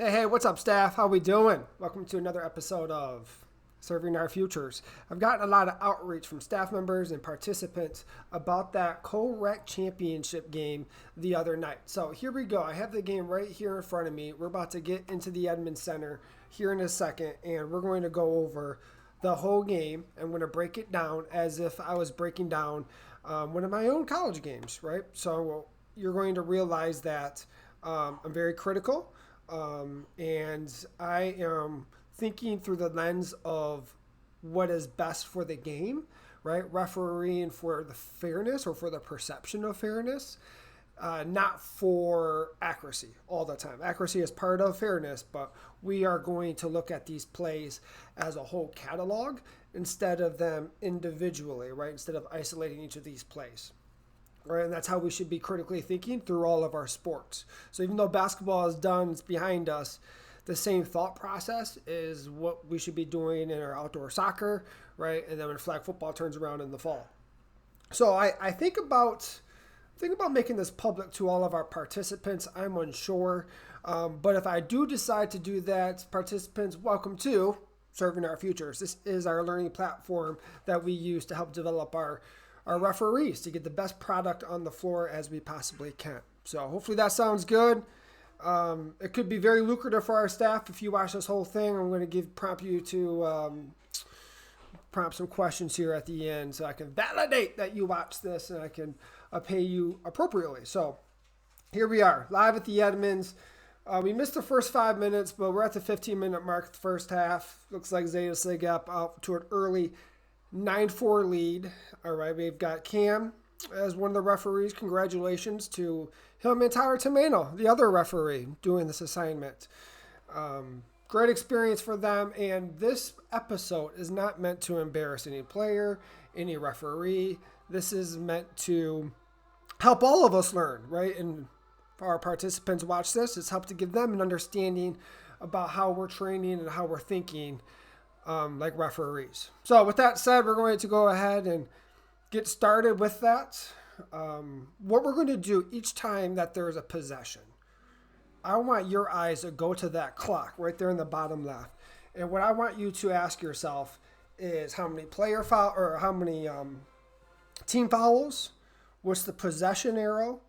Hey, what's up, staff? How we doing? Welcome to another episode of Serving Our Futures. I've gotten a lot of outreach from staff members and participants about that CoRec championship game the other night. So here we go. I have the game right here in front of me. We're about to get into the Edmond Center here in a second, and we're going to go over the whole game. I'm going to break it down as if I was breaking down one of my own college games, right? So you're going to realize that I'm very critical. And I am thinking through the lens of what is best for the game, right? Refereeing for the fairness or for the perception of fairness, not for accuracy all the time. Accuracy is part of fairness, but we are going to look at these plays as a whole catalog instead of them individually, right? Instead of isolating each of these plays. Right, and that's how we should be critically thinking through all of our sports. So even though basketball is done, it's behind us, the same thought process is what we should be doing in our outdoor soccer, right? And then when flag football turns around in the fall. So I think about making this public to all of our participants. I'm unsure, but if I do decide to do that, participants, welcome to Serving Our Futures. This is our learning platform that we use to help develop our referees to get the best product on the floor as we possibly can. So hopefully that sounds good. It could be very lucrative for our staff if you watch this whole thing. I'm going to prompt you to prompt some questions here at the end so I can validate that you watched this and I can pay you appropriately. So here we are, live at the Edmonds. We missed the first 5 minutes, but we're at the 15-minute mark the first half. Looks like Zeta SigEp out to an early 9-4 lead. All right, we've got Cam as one of the referees. Congratulations to him and Tyler Tomano, the other referee, doing this assignment. Great experience for them, and this episode is not meant to embarrass any player, any referee. This is meant to help all of us learn, right? And for our participants watch this, it's helped to give them an understanding about how we're training and how we're thinking like referees. So with that said, we're going to go ahead and get started with that. What we're going to do each time that there is a possession, I want your eyes to go to that clock right there in the bottom left. And what I want you to ask yourself is how many player foul or how many team fouls, what's the possession arrow,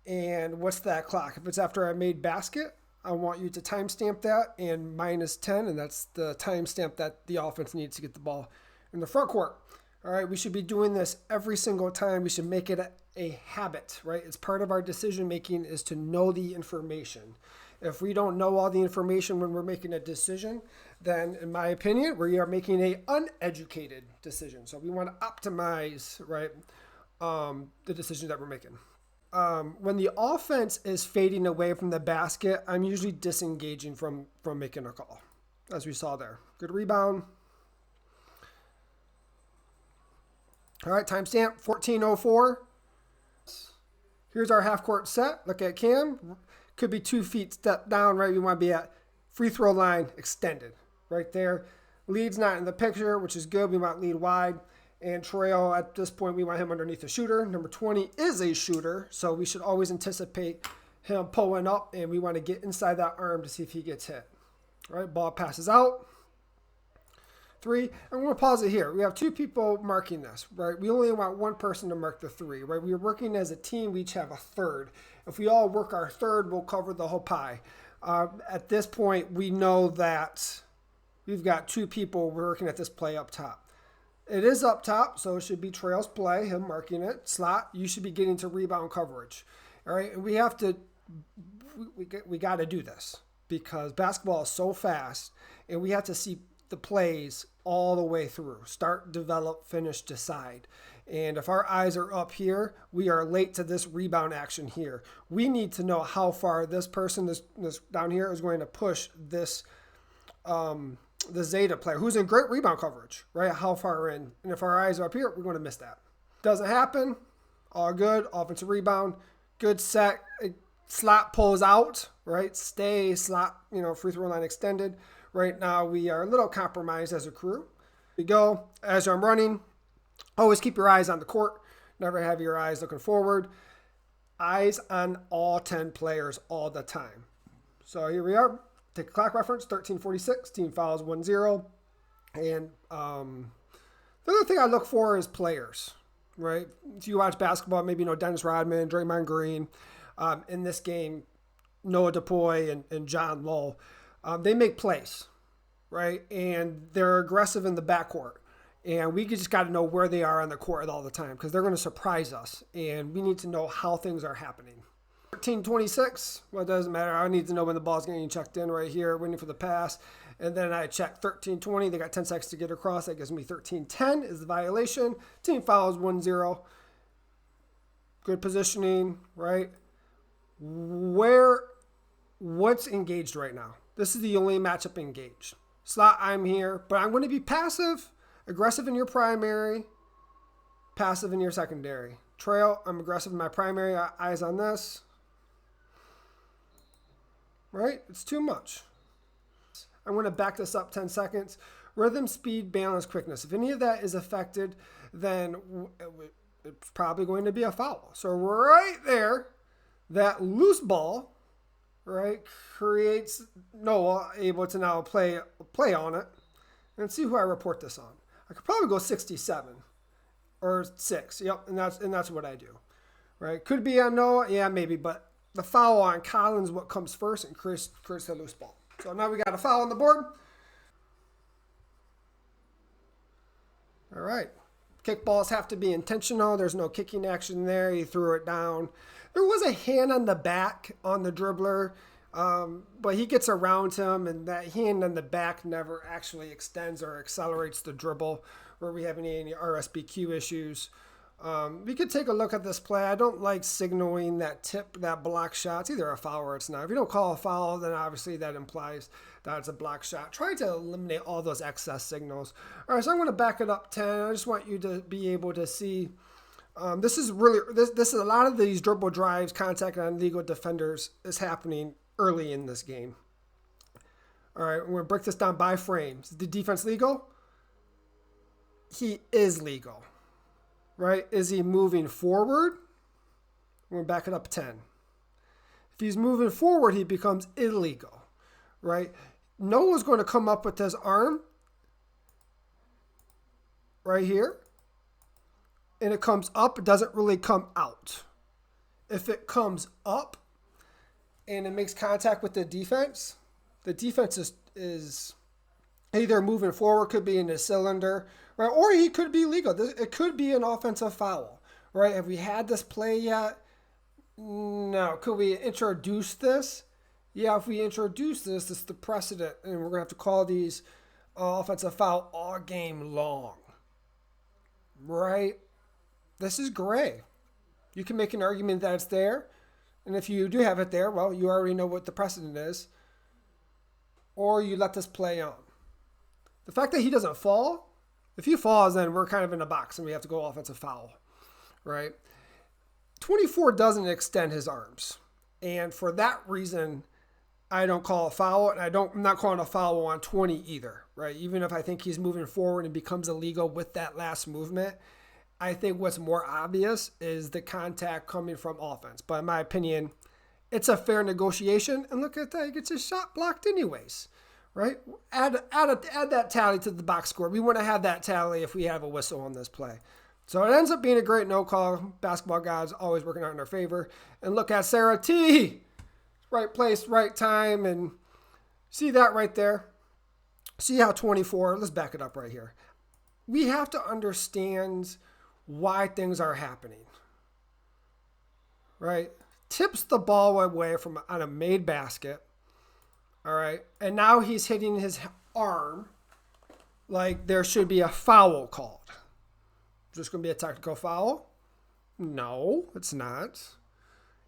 and what's that clock. If it's after I made basket, I want you to timestamp that and -10, and that's the timestamp that the offense needs to get the ball in the front court. All right, we should be doing this every single time. We should make it a habit, right? It's part of our decision making is to know the information. If we don't know all the information when we're making a decision, then in my opinion, we are making an uneducated decision. So we want to optimize, right, the decisions that we're making. When the offense is fading away from the basket, I'm usually disengaging from making a call, as we saw there. Good rebound. All right, timestamp 14:04. Here's our half court set. Look at Cam. Could be 2 feet step down, right? We want to be at free throw line extended right there. Lead's not in the picture, which is good. We want lead wide. And Trail, at this point, we want him underneath the shooter. Number 20 is a shooter, so we should always anticipate him pulling up, and we want to get inside that arm to see if he gets hit. All right, ball passes out. 3, I'm going to pause it here. We have 2 people marking this, right? We only want 1 person to mark the 3, right? We're working as a team. We each have a third. If we all work our third, we'll cover the whole pie. At this point, we know that we've got 2 people working at this play up top. It is up top, so it should be Trail's play, him marking it. Slot, you should be getting to rebound coverage. All right, and we got to do this because basketball is so fast, and we have to see the plays all the way through. Start, develop, finish, decide. And if our eyes are up here, we are late to this rebound action here. We need to know how far this person, this down here, is going to push this the Zeta player, who's in great rebound coverage, right? How far in? And if our eyes are up here, we're going to miss that. Doesn't happen. All good. Offensive rebound. Good set. Slot pulls out, right? Stay slot, free throw line extended. Right now, we are a little compromised as a crew. We go. As I'm running, always keep your eyes on the court. Never have your eyes looking forward. Eyes on all 10 players all the time. So here we are. take a clock reference, 13:46, team fouls 1-0. And the other thing I look for is players, right? If you watch basketball, maybe you know Dennis Rodman, Draymond Green. In this game, Noah DePoy and John Lowe, they make plays, right? And they're aggressive in the backcourt. And we just got to know where they are on the court all the time because they're going to surprise us. And we need to know how things are happening. 13:26, well, it doesn't matter. I need to know when the ball's getting checked in right here, waiting for the pass. And then I check 13:20. They got 10 seconds to get across. That gives me 13:10 is the violation. Team fouls 1-0. Good positioning, right? What's engaged right now? This is the only matchup engaged. Slot, I'm here, but I'm going to be passive. Aggressive in your primary, passive in your secondary. Trail, I'm aggressive in my primary. Eyes on this. Right? It's too much. I'm going to back this up 10 seconds. Rhythm, speed, balance, quickness. If any of that is affected, then it's probably going to be a foul. So right there, that loose ball, right, creates Noah able to now play on it. And see who I report this on. I could probably go 67 or 6. Yep, and that's what I do. Right? Could be on Noah, yeah, maybe, but the foul on Collins what comes first and Chris the loose ball. So now we got a foul on the board. All right. Kickballs have to be intentional. There's no kicking action there. He threw it down. There was a hand on the back on the dribbler. But he gets around him, and that hand on the back never actually extends or accelerates the dribble where we have any RSBQ issues. We could take a look at this play. I don't like signaling that tip, that block shot. It's either a foul or it's not. If you don't call a foul, then obviously that implies that it's a block shot. Try to eliminate all those excess signals. All right, so I'm going to back it up 10. I just want you to be able to see. This is a lot of these dribble drives, contact on legal defenders is happening early in this game. All right, we're going to break this down by frames. Is the defense legal? He is legal. Right? Is he moving forward? We're going to back it up 10. If he's moving forward, he becomes illegal. Right? Noah's going to come up with his arm right here. And it comes up. It doesn't really come out. If it comes up, and it makes contact with the defense is either moving forward, could be in the cylinder, right? Or he could be legal. It could be an offensive foul, right? Have we had this play yet? No. Could we introduce this? Yeah, if we introduce this, it's the precedent, and we're going to have to call these offensive foul all game long, right? This is gray. You can make an argument that it's there. And if you do have it there, well, you already know what the precedent is. Or you let this play on. The fact that he doesn't fall, if he falls, then we're kind of in a box and we have to go offensive foul, right? 24 doesn't extend his arms. And for that reason, I don't call a foul. And I'm not calling a foul on 20 either, right? Even if I think he's moving forward and becomes illegal with that last movement, I think what's more obvious is the contact coming from offense. But in my opinion, it's a fair negotiation. And look at that. He gets his shot blocked anyways, right? Add that tally to the box score. We want to have that tally if we have a whistle on this play. So it ends up being a great no call. Basketball guys always working out in our favor. And look at Sarah T. Right place, right time. And see that right there? See how 24, let's back it up right here. We have to understand why things are happening, right? Tips the ball away from on a made basket, all right? And now he's hitting his arm like there should be a foul called. Is this going to be a technical foul? No, it's not.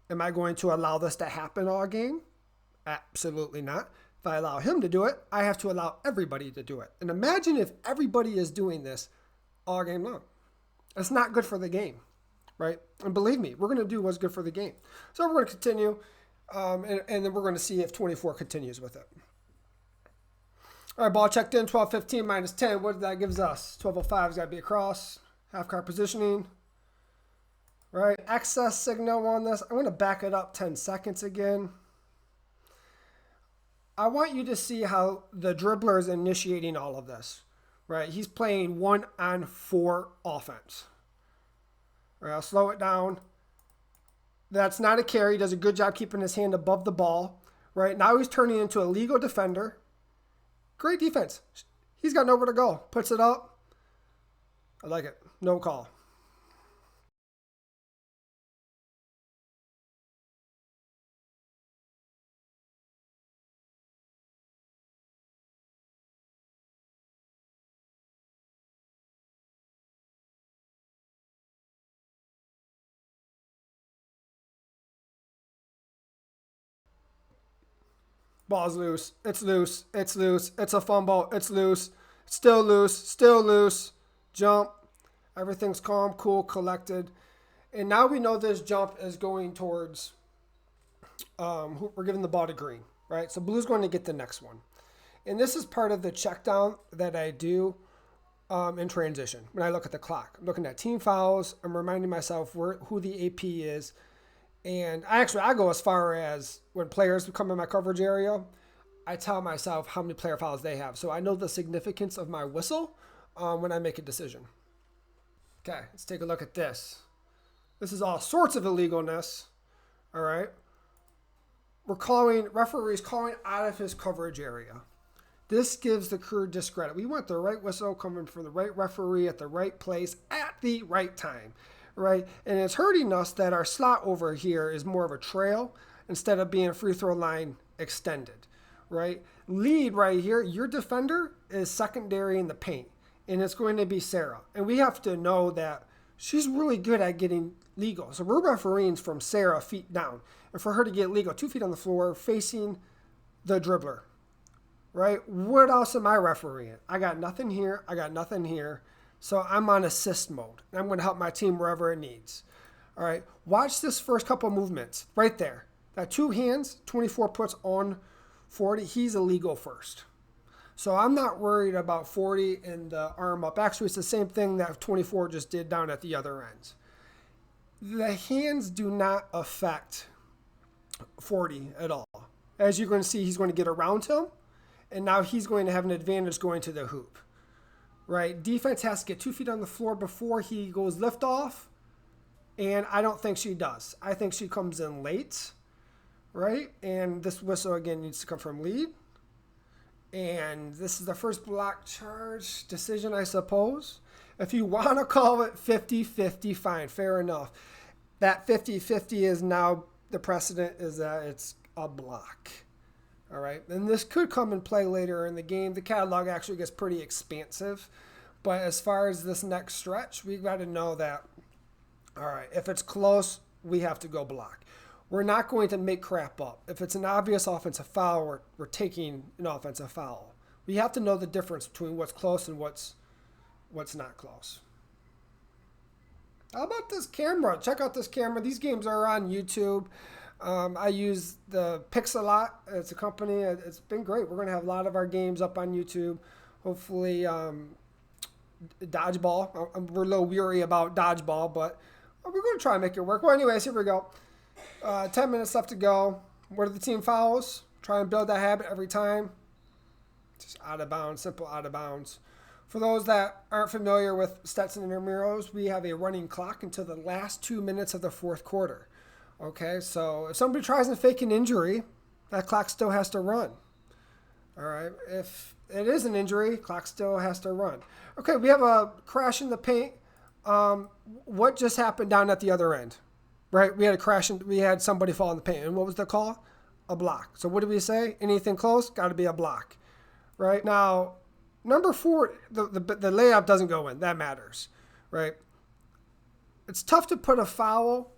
Am I going to allow this to happen all game? Absolutely not. If I allow him to do it, I have to allow everybody to do it. And imagine if everybody is doing this all game long. It's not good for the game, right? And believe me, we're going to do what's good for the game. So we're going to continue, and then we're going to see if 24 continues with it. All right, ball checked in, 12:15 minus 10. What that gives us? 12:05 has got to be across. Half-court positioning, right? Excess signal on this. I'm going to back it up 10 seconds again. I want you to see how the dribbler is initiating all of this, right? He's playing 1-on-4 offense. All right, I'll slow it down. That's not a carry. He does a good job keeping his hand above the ball, right? Now he's turning into a legal defender. Great defense. He's got nowhere to go. Puts it up. I like it. No call. Ball's loose. It's loose. It's loose. It's a fumble. It's loose. It's still loose. Still loose. Jump. Everything's calm, cool, collected. And now we know this jump is going towards, we're giving the ball to green, right? So blue's going to get the next one. And this is part of the check down that I do in transition. When I look at the clock, I'm looking at team fouls. I'm reminding myself who the AP is. And I go as far as when players come in my coverage area, I tell myself how many player fouls they have. So I know the significance of my whistle when I make a decision. Okay, let's take a look at this. This is all sorts of illegalness. All right. Referees calling out of his coverage area. This gives the crew discredit. We want the right whistle coming from the right referee at the right place at the right time. Right? And it's hurting us that our slot over here is more of a trail instead of being free throw line extended. Right? Lead right here, your defender is secondary in the paint. And it's going to be Sarah. And we have to know that she's really good at getting legal. So we're refereeing from Sarah feet down. And for her to get legal, 2 feet on the floor, facing the dribbler. Right? What else am I refereeing? I got nothing here. I got nothing here. So I'm on assist mode. And I'm going to help my team wherever it needs. All right. Watch this first couple movements. Right there. That 2 hands, 24 puts on 40. He's illegal first. So I'm not worried about 40 and the arm up. Actually, it's the same thing that 24 just did down at the other ends. The hands do not affect 40 at all. As you're going to see, he's going to get around him. And now he's going to have an advantage going to the hoop. Right? Defense has to get 2 feet on the floor before he goes lift off. And I don't think she does. I think she comes in late. Right? And this whistle, again, needs to come from lead. And this is the first block charge decision, I suppose. If you want to call it 50-50, fine, fair enough. That 50-50 is now, the precedent is that it's a block. All right, and this could come and play later in the game. The catalog actually gets pretty expansive. But as far as this next stretch, we've got to know that, all right, if it's close, we have to go block. We're not going to make crap up. If it's an obvious offensive foul, we're taking an offensive foul. We have to know the difference between what's close and what's not close. How about this camera? Check out this camera. These games are on YouTube. I use the Pixelot. It's a company. It's been great. We're going to have a lot of our games up on YouTube. Hopefully, dodgeball. We're a little weary about dodgeball, but we're going to try and make it work. Well, anyways, here we go. 10 minutes left to go. What are the team fouls? Try and build that habit every time. Just out of bounds, simple out of bounds. For those that aren't familiar with Stetson Intramurals, we have a running clock until the last 2 minutes of the fourth quarter. Okay, so if somebody tries to fake an injury, that clock still has to run. All right, if it is an injury, clock still has to run. Okay, we have a crash in the paint. What just happened down at the other end? Right, we had a crash and we had somebody fall in the paint. And what was the call? A block. So what did we say? Anything close, got to be a block. Right, now, number 4, the layup doesn't go in. That matters. Right, it's tough to put a foul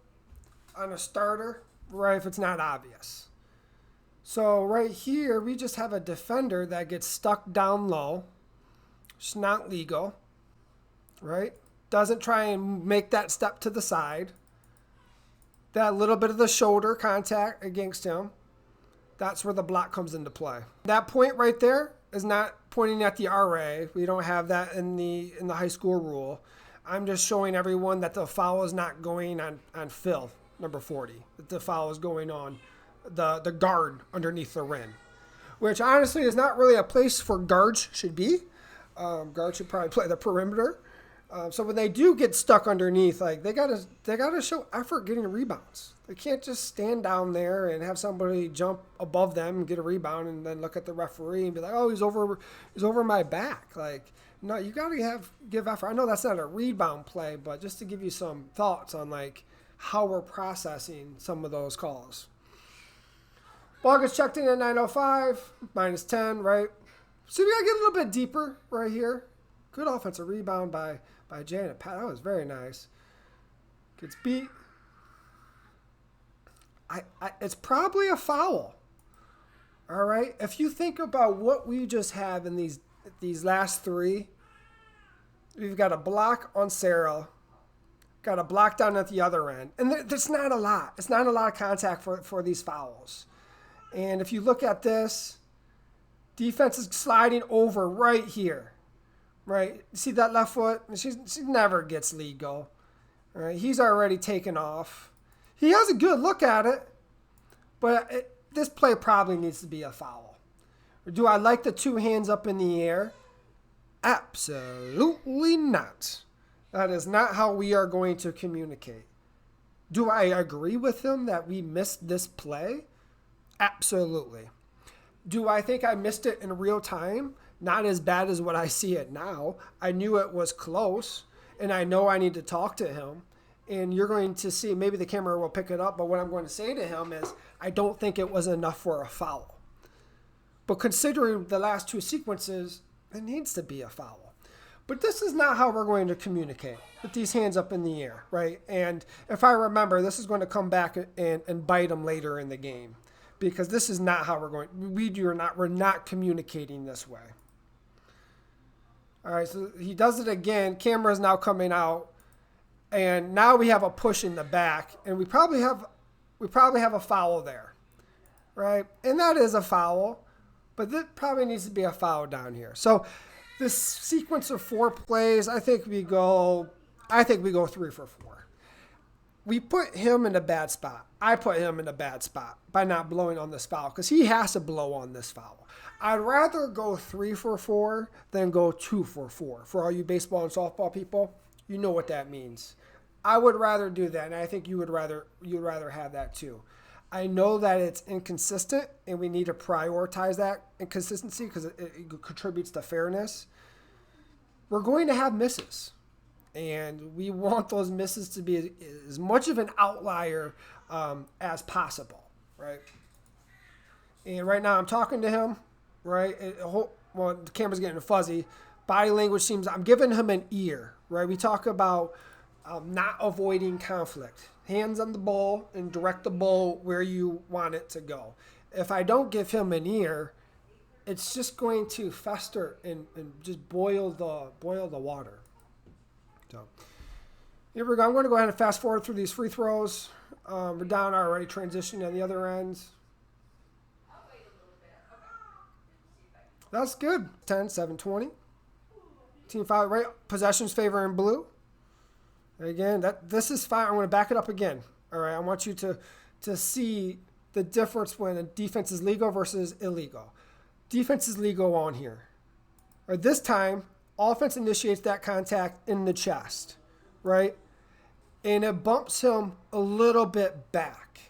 on a starter, right, if it's not obvious. So right here, we just have a defender that gets stuck down low. It's not legal, right? Doesn't try and make that step to the side. That little bit of the shoulder contact against him, that's where the block comes into play. That point right there is not pointing at the RA. We don't have that in the high school rule. I'm just showing everyone that the foul is not going on Phil, number 40. That the foul is going on the guard underneath the rim. which honestly is not really a place for guards should be. Guards should probably play the perimeter. So when they do get stuck underneath, like they gotta show effort getting rebounds. They can't just stand down there and have somebody jump above them and get a rebound and then look at the referee and be like, "Oh, he's over my back." Like, no, you gotta give effort. I know that's not a rebound play, but just to give you some thoughts on like how we're processing some of those calls. Ball gets checked in at 9:05, -10, right? So we gotta get a little bit deeper right here. Good offensive rebound by Janet. That was very nice. Gets beat. It's probably a foul. All right. If you think about what we just have in these last three, we've got a block on Sarah, got a block down at the other end, and there's not a lot. It's not a lot of contact for these fouls. And if you look at this, defense is sliding over right here. Right, see that left foot? She never gets legal. All right, he's already taken off. He has a good look at it, but this play probably needs to be a foul. Do I like the two hands up in the air? Absolutely not. That is not how we are going to communicate. Do I agree with him that we missed this play? Absolutely. Do I think I missed it in real time? Not as bad as what I see it now. I knew it was close, and I know I need to talk to him. And you're going to see, maybe the camera will pick it up, but what I'm going to say to him is, I don't think it was enough for a foul. But considering the last two sequences, it needs to be a foul. But this is not how we're going to communicate, with these hands up in the air, right? And if I remember, this is going to come back and bite him later in the game, because this is not how we're not communicating this way. All right, so he does it again. Camera's now coming out, and now we have a push in the back, and we probably have a foul there, right? And that is a foul, but that probably needs to be a foul down here. So this sequence of 4 plays, I think we go 3 for 4. We put him in a bad spot. I put him in a bad spot by not blowing on this foul, because he has to blow on this foul. I'd rather go 3 for 4 than go 2 for 4. For all you baseball and softball people, you know what that means. I would rather do that, and I think you'd rather have that too. I know that it's inconsistent, and we need to prioritize that inconsistency because it contributes to fairness. We're going to have misses, and we want those misses to be as much of an outlier as possible, right? And right now I'm talking to him. Right? Well, the camera's getting fuzzy. Body language seems, I'm giving him an ear, right? We talk about not avoiding conflict. Hands on the ball and direct the ball where you want it to go. If I don't give him an ear, it's just going to fester and just boil the water. So here we go. I'm going to go ahead and fast forward through these free throws. We're down already, transitioning on the other ends. That's good. 10, 7, 20. Team foul, right? Possessions favor in blue. Again, this is fine. I'm going to back it up again. All right. I want you to see the difference when a defense is legal versus illegal. Defense is legal on here. Or this time, offense initiates that contact in the chest, right? And it bumps him a little bit back.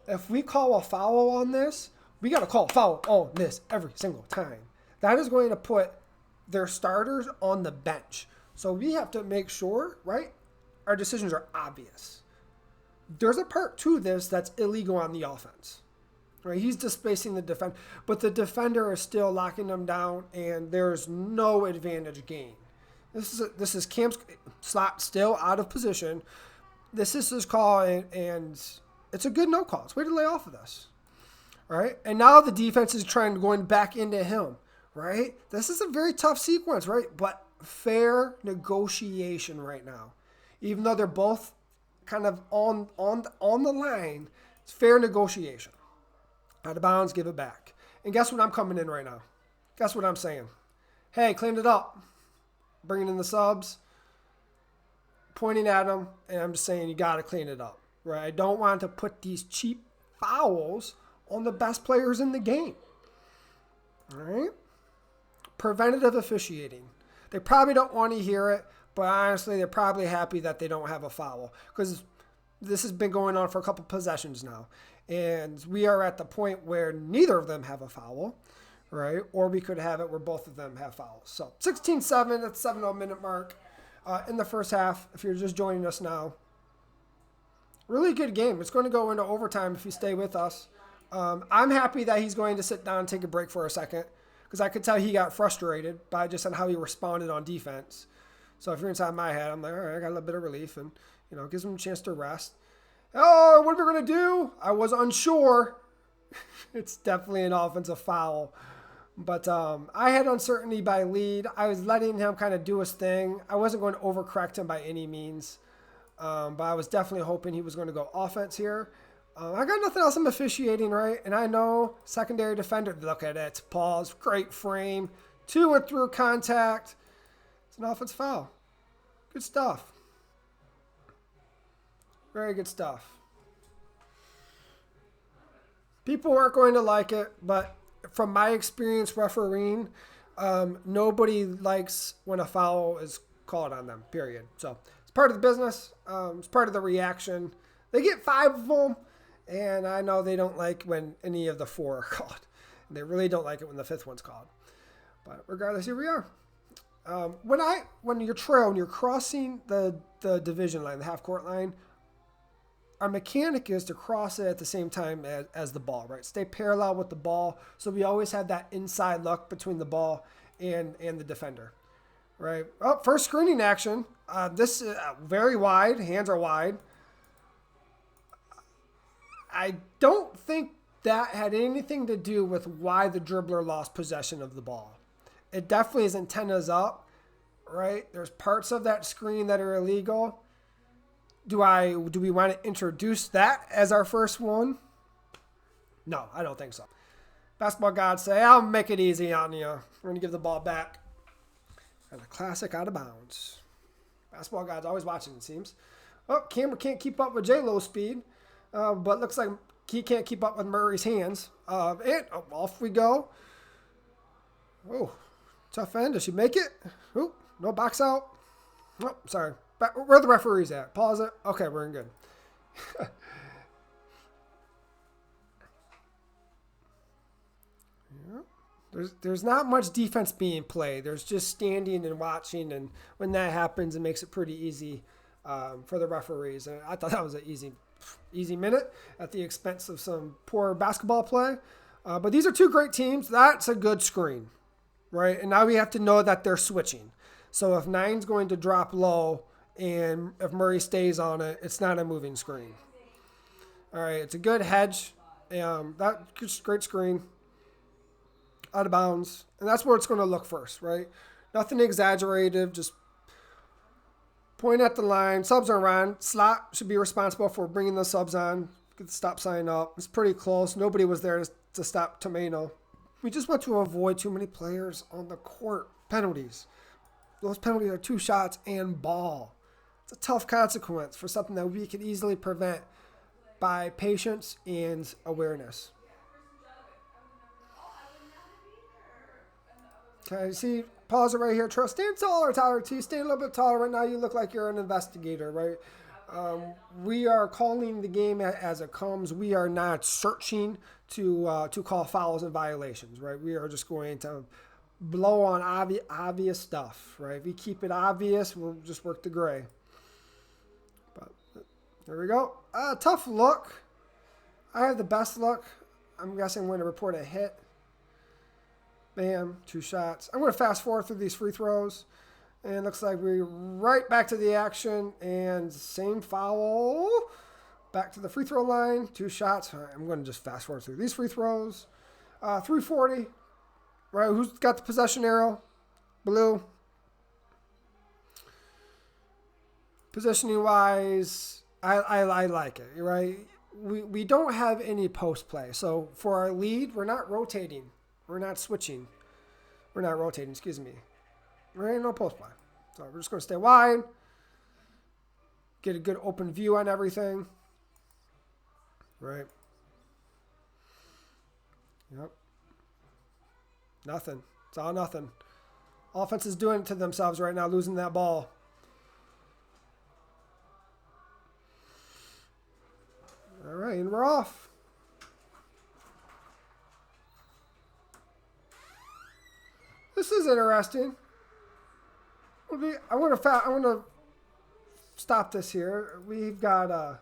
If we call a foul on this, we got to call a foul on this every single time. That is going to put their starters on the bench. So we have to make sure, right, our decisions are obvious. There's a part to this that's illegal on the offense. Right? He's displacing the defender, but the defender is still locking them down, and there's no advantage gain. This is Cam's slot still out of position. This is his call, and it's a good no call. It's way to lay off of this. All right, and now the defense is going back into him. Right, this is a very tough sequence, right? But fair negotiation right now, even though they're both kind of on the line. It's fair negotiation. Out of bounds, give it back. And guess what I'm coming in right now? Guess what I'm saying? Hey, cleaned it up. Bringing in the subs, pointing at them, and I'm just saying you got to clean it up. Right? I don't want to put these cheap fouls on the best players in the game. preventative officiating. They probably don't want to hear it, but honestly, they're probably happy that they don't have a foul because this has been going on for a couple possessions now. And we are at the point where neither of them have a foul, right? Or we could have it where both of them have fouls. So 16-7, that's 7-0 minute mark in the first half, if you're just joining us now. Really good game. It's going to go into overtime if you stay with us. I'm happy that he's going to sit down and take a break for a second because I could tell he got frustrated by just on how he responded on defense. So if you're inside my head, I'm like, all right, I got a little bit of relief and, gives him a chance to rest. Oh, what are we going to do? I was unsure. It's definitely an offensive foul. But I had uncertainty by lead. I was letting him kind of do his thing. I wasn't going to overcorrect him by any means. But I was definitely hoping he was going to go offense here. I got nothing else I'm officiating, right? And I know secondary defender, look at it. Pause, great frame. 2 went through contact. It's an offensive foul. Good stuff. Very good stuff. People aren't going to like it, but from my experience refereeing, nobody likes when a foul is called on them, period. So it's part of the business. It's part of the reaction. They get 5 of them, and I know they don't like when any of the 4 are called. They really don't like it when the 5th one's called. But regardless, here we are. When you're crossing the division line, the half-court line, our mechanic is to cross it at the same time as the ball, right? Stay parallel with the ball, so we always have that inside look between the ball and the defender, right? Oh, first screening action. This is very wide. Hands are wide. I don't think that had anything to do with why the dribbler lost possession of the ball. It definitely is antennas up, right? There's parts of that screen that are illegal. Do we want to introduce that as our first one? No, I don't think so. Basketball gods say, I'll make it easy on you. We're going to give the ball back. And a classic out of bounds. Basketball gods always watching, it seems. Oh, camera can't keep up with J-Lo's speed. But looks like he can't keep up with Murray's hands. And off we go. Oh, tough end. Does she make it? Oh, no box out. Oh, sorry. Where the referee's at? Pause it. Okay, we're in good. Yeah. There's not much defense being played. There's just standing and watching, and when that happens, it makes it pretty easy for the referees. And I thought that was an easy minute at the expense of some poor basketball play. But these are 2 great teams. That's a good screen, right? And now we have to know that they're switching. So if 9's going to drop low, and if Murray stays on it, it's not a moving screen. All right, it's a good hedge. That's great screen. Out of bounds. And that's where it's going to look first, right? Nothing exaggerated. Just point at the line. Subs are on. Slot should be responsible for bringing the subs on. Get the stop sign up. It's pretty close. Nobody was there to stop Tomato. We just want to avoid too many players on the court. Penalties. Those penalties are 2 shots and ball. It's a tough consequence for something that we could easily prevent by patience and awareness. Okay, see, pause it right here. Stand taller, Tyler T. Stand a little bit taller right now. You look like you're an investigator, right? We are calling the game as it comes. We are not searching to call fouls and violations, right? We are just going to blow on obvious stuff, right? If we keep it obvious, we'll just work the gray. But there we go. Tough look. I have the best look. I'm guessing I'm going to report a hit. Bam, 2 shots. I'm going to fast forward through these free throws. And it looks like we're right back to the action. And same foul. Back to the free throw line. 2 shots. All right, I'm going to just fast forward through these free throws. 340. Right, who's got the possession arrow? Blue. Positioning wise, I like it, right? We don't have any post play. So for our lead, we're not rotating. We're not switching. We're not rotating, excuse me. There ain't no post play. So we're just going to stay wide. Get a good open view on everything. Right. Yep. Nothing. It's all nothing. Offense is doing it to themselves right now, losing that ball. All right, and we're off. This is interesting. I want to stop this here. We've got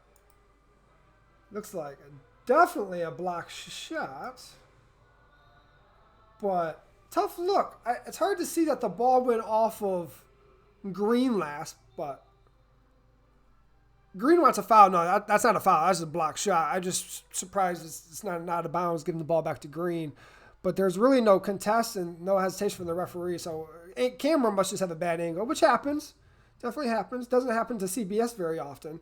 looks like definitely a block shot, but tough look. It's hard to see that the ball went off of Green last, but Green wants a foul. No, that's not a foul. That's a block shot. I'm just surprised it's not out of bounds, giving the ball back to Green. But there's really no contest and no hesitation from the referee. So camera must just have a bad angle, which happens. Definitely happens. Doesn't happen to CBS very often.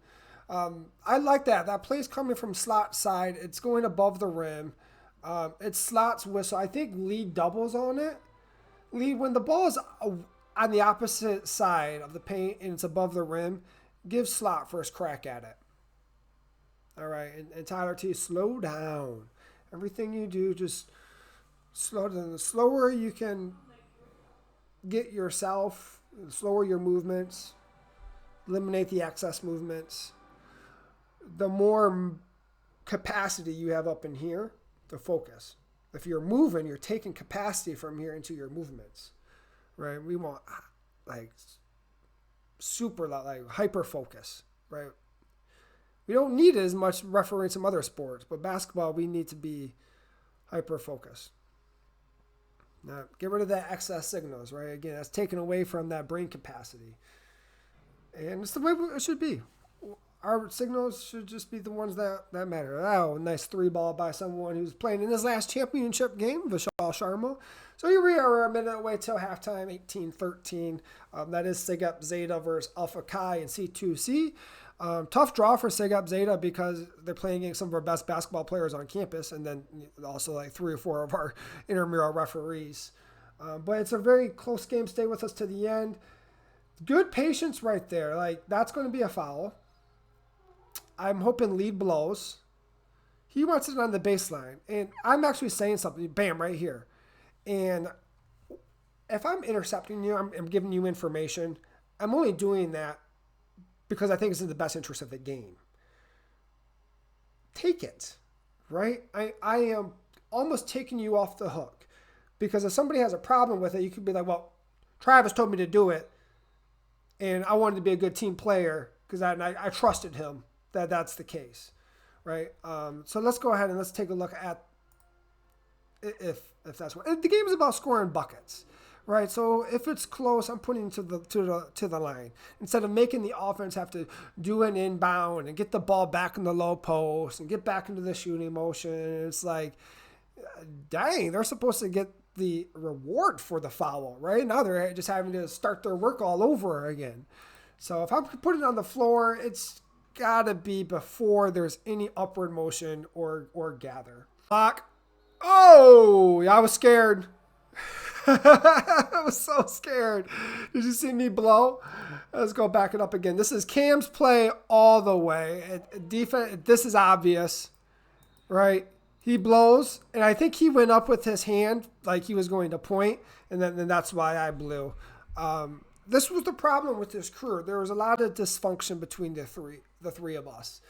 I like that. That play's coming from slot side. It's going above the rim. It's slots whistle. I think lead doubles on it. Lead, when the ball is on the opposite side of the paint and it's above the rim, give slot first crack at it. All right. And Tyler T, slow down. Everything you do, just slow down. The slower you can get yourself, the slower your movements, eliminate the excess movements, the more capacity you have up in here to focus. If you're moving, you're taking capacity from here into your movements, right? We want like super, like hyper focus, right? We don't need it as much refereeing some other sports, but basketball, we need to be hyper focused. Now, get rid of that excess signals, right? Again, that's taken away from that brain capacity. And it's the way it should be. Our signals should just be the ones that matter. Oh, nice three ball by someone who's playing in his last championship game, Vishal Sharma. So here we are, a minute away till halftime, 18-13. That is SigEp Zeta versus Alpha Chi and C2C. Tough draw for SigEp Zeta because they're playing against some of our best basketball players on campus, and then also like 3 or 4 of our intramural referees. But it's a very close game. Stay with us to the end. Good patience right there. Like, that's going to be a foul. I'm hoping lead blows. He wants it on the baseline. And I'm actually saying something. Bam, right here. And if I'm intercepting you, I'm giving you information. I'm only doing that because I think it's in the best interest of the game. Take it, right? I am almost taking you off the hook. Because if somebody has a problem with it, you could be like, well, Travis told me to do it. And I wanted to be a good team player because I trusted him that's the case, right? So let's go ahead and let's take a look at if that's what the game is about, scoring buckets, right? So if it's close, I'm putting it to the line instead of making the offense have to do an inbound and get the ball back in the low post and get back into the shooting motion. It's like, dang, they're supposed to get the reward for the foul, right? Now they're just having to start their work all over again. So if I'm putting it on the floor, it's gotta be before there's any upward motion or gather. Block. Oh, I was scared. I was so scared. Did you see me blow? Let's go back it up again. This is Cam's play all the way. Defense. This is obvious, right? He blows, and I think he went up with his hand like he was going to point, and then that's why I blew. This was the problem with this crew. There was a lot of dysfunction between the three of us.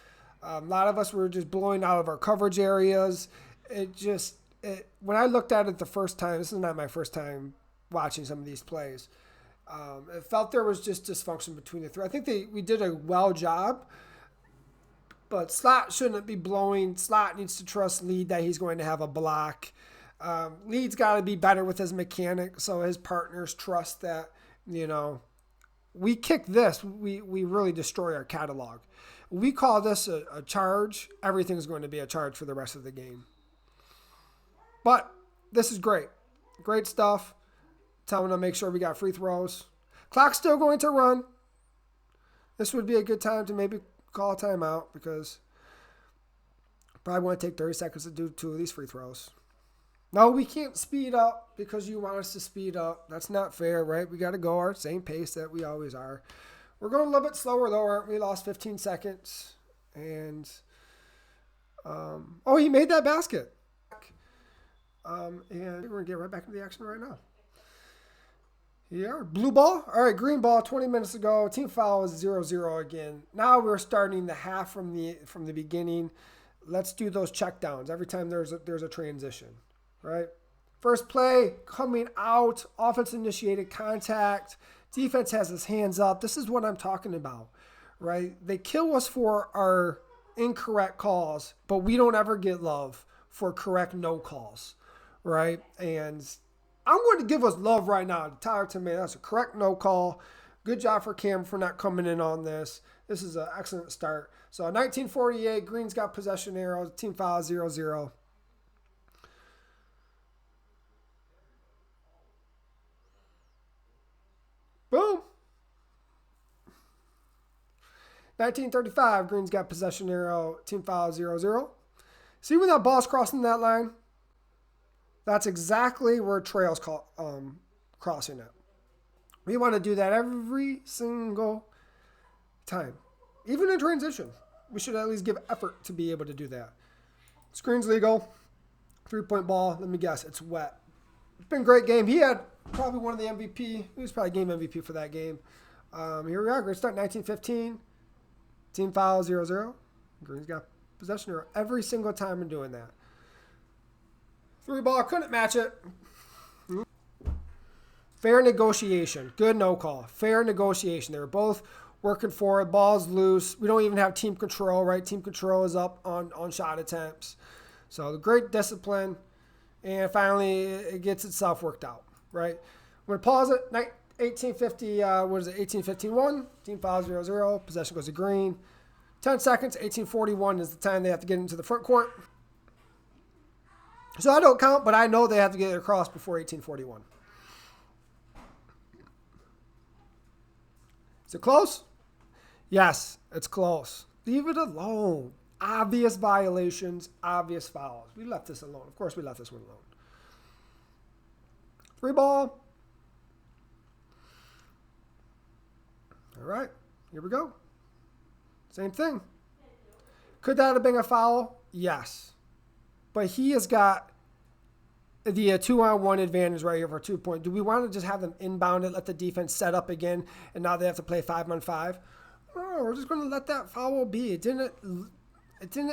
A lot of us were just blowing out of our coverage areas. When I looked at it the first time, this is not my first time watching some of these plays, it felt there was just dysfunction between the three. I think we did a well job, but Slot shouldn't be blowing. Slot needs to trust Lead that he's going to have a block. Lead's got to be better with his mechanic, so his partners trust that, we kick this, we really destroy our catalog. We call this a charge. Everything's going to be a charge for the rest of the game. But this is great. Great stuff. Telling them to make sure we got free throws. Clock's still going to run. This would be a good time to maybe call a timeout because probably want to take 30 seconds to do 2 of these free throws. No, we can't speed up because you want us to speed up. That's not fair, right? We got to go our same pace that we always are. We're going a little bit slower, though, aren't we? Lost 15 seconds. And, he made that basket. And we're going to get right back into the action right now. Here, blue ball. All right, green ball. 20 minutes ago, team foul is 0-0 again. Now we're starting the half from the beginning. Let's do those checkdowns every time there's a transition, right? First play coming out, offense initiated contact. Defense has his hands up. This is what I'm talking about, right? They kill us for our incorrect calls, but we don't ever get love for correct no calls, right? And I'm going to give us love right now. Tyler Tomei, that's a correct no call. Good job for Cam for not coming in on this. This is an excellent start. So 1948, Green's got possession arrows. Team foul 0-0. Boom. 1935, Green's got possession arrow. Team foul 0-0. See when that ball's crossing that line? That's exactly where Trail's crossing it. We want to do that every single time. Even in transition, we should at least give effort to be able to do that. Screen's legal. 3-point ball. Let me guess. It's wet. It's been a great game. He had probably one of the MVP. He was probably game MVP for that game. Here we are. Great start. 1915. Team foul 0-0. Green's got possession arrow every single time in doing that. 3-ball, couldn't match it. Fair negotiation. Good no call. Fair negotiation. They were both working for it. Ball's loose. We don't even have team control, right? Team control is up on shot attempts. So great discipline. And finally, it gets itself worked out, right? I'm going to pause it. 1850, what is it? 1851. Team foul 0-0. Possession goes to Green. 10 seconds. 1841 is the time they have to get into the front court. So I don't count, but I know they have to get it across before 1841. Is it close? Yes, it's close. Leave it alone. Obvious violations, obvious fouls. We left this alone. Of course, we left this one alone. 3-ball. All right, here we go. Same thing. Could that have been a foul? Yes. But he has got the 2-on-1 advantage right here for 2-point. Do we want to just have them inbound it, let the defense set up again, and now they have to play 5-on-5? Oh, we're just going to let that foul be. It didn't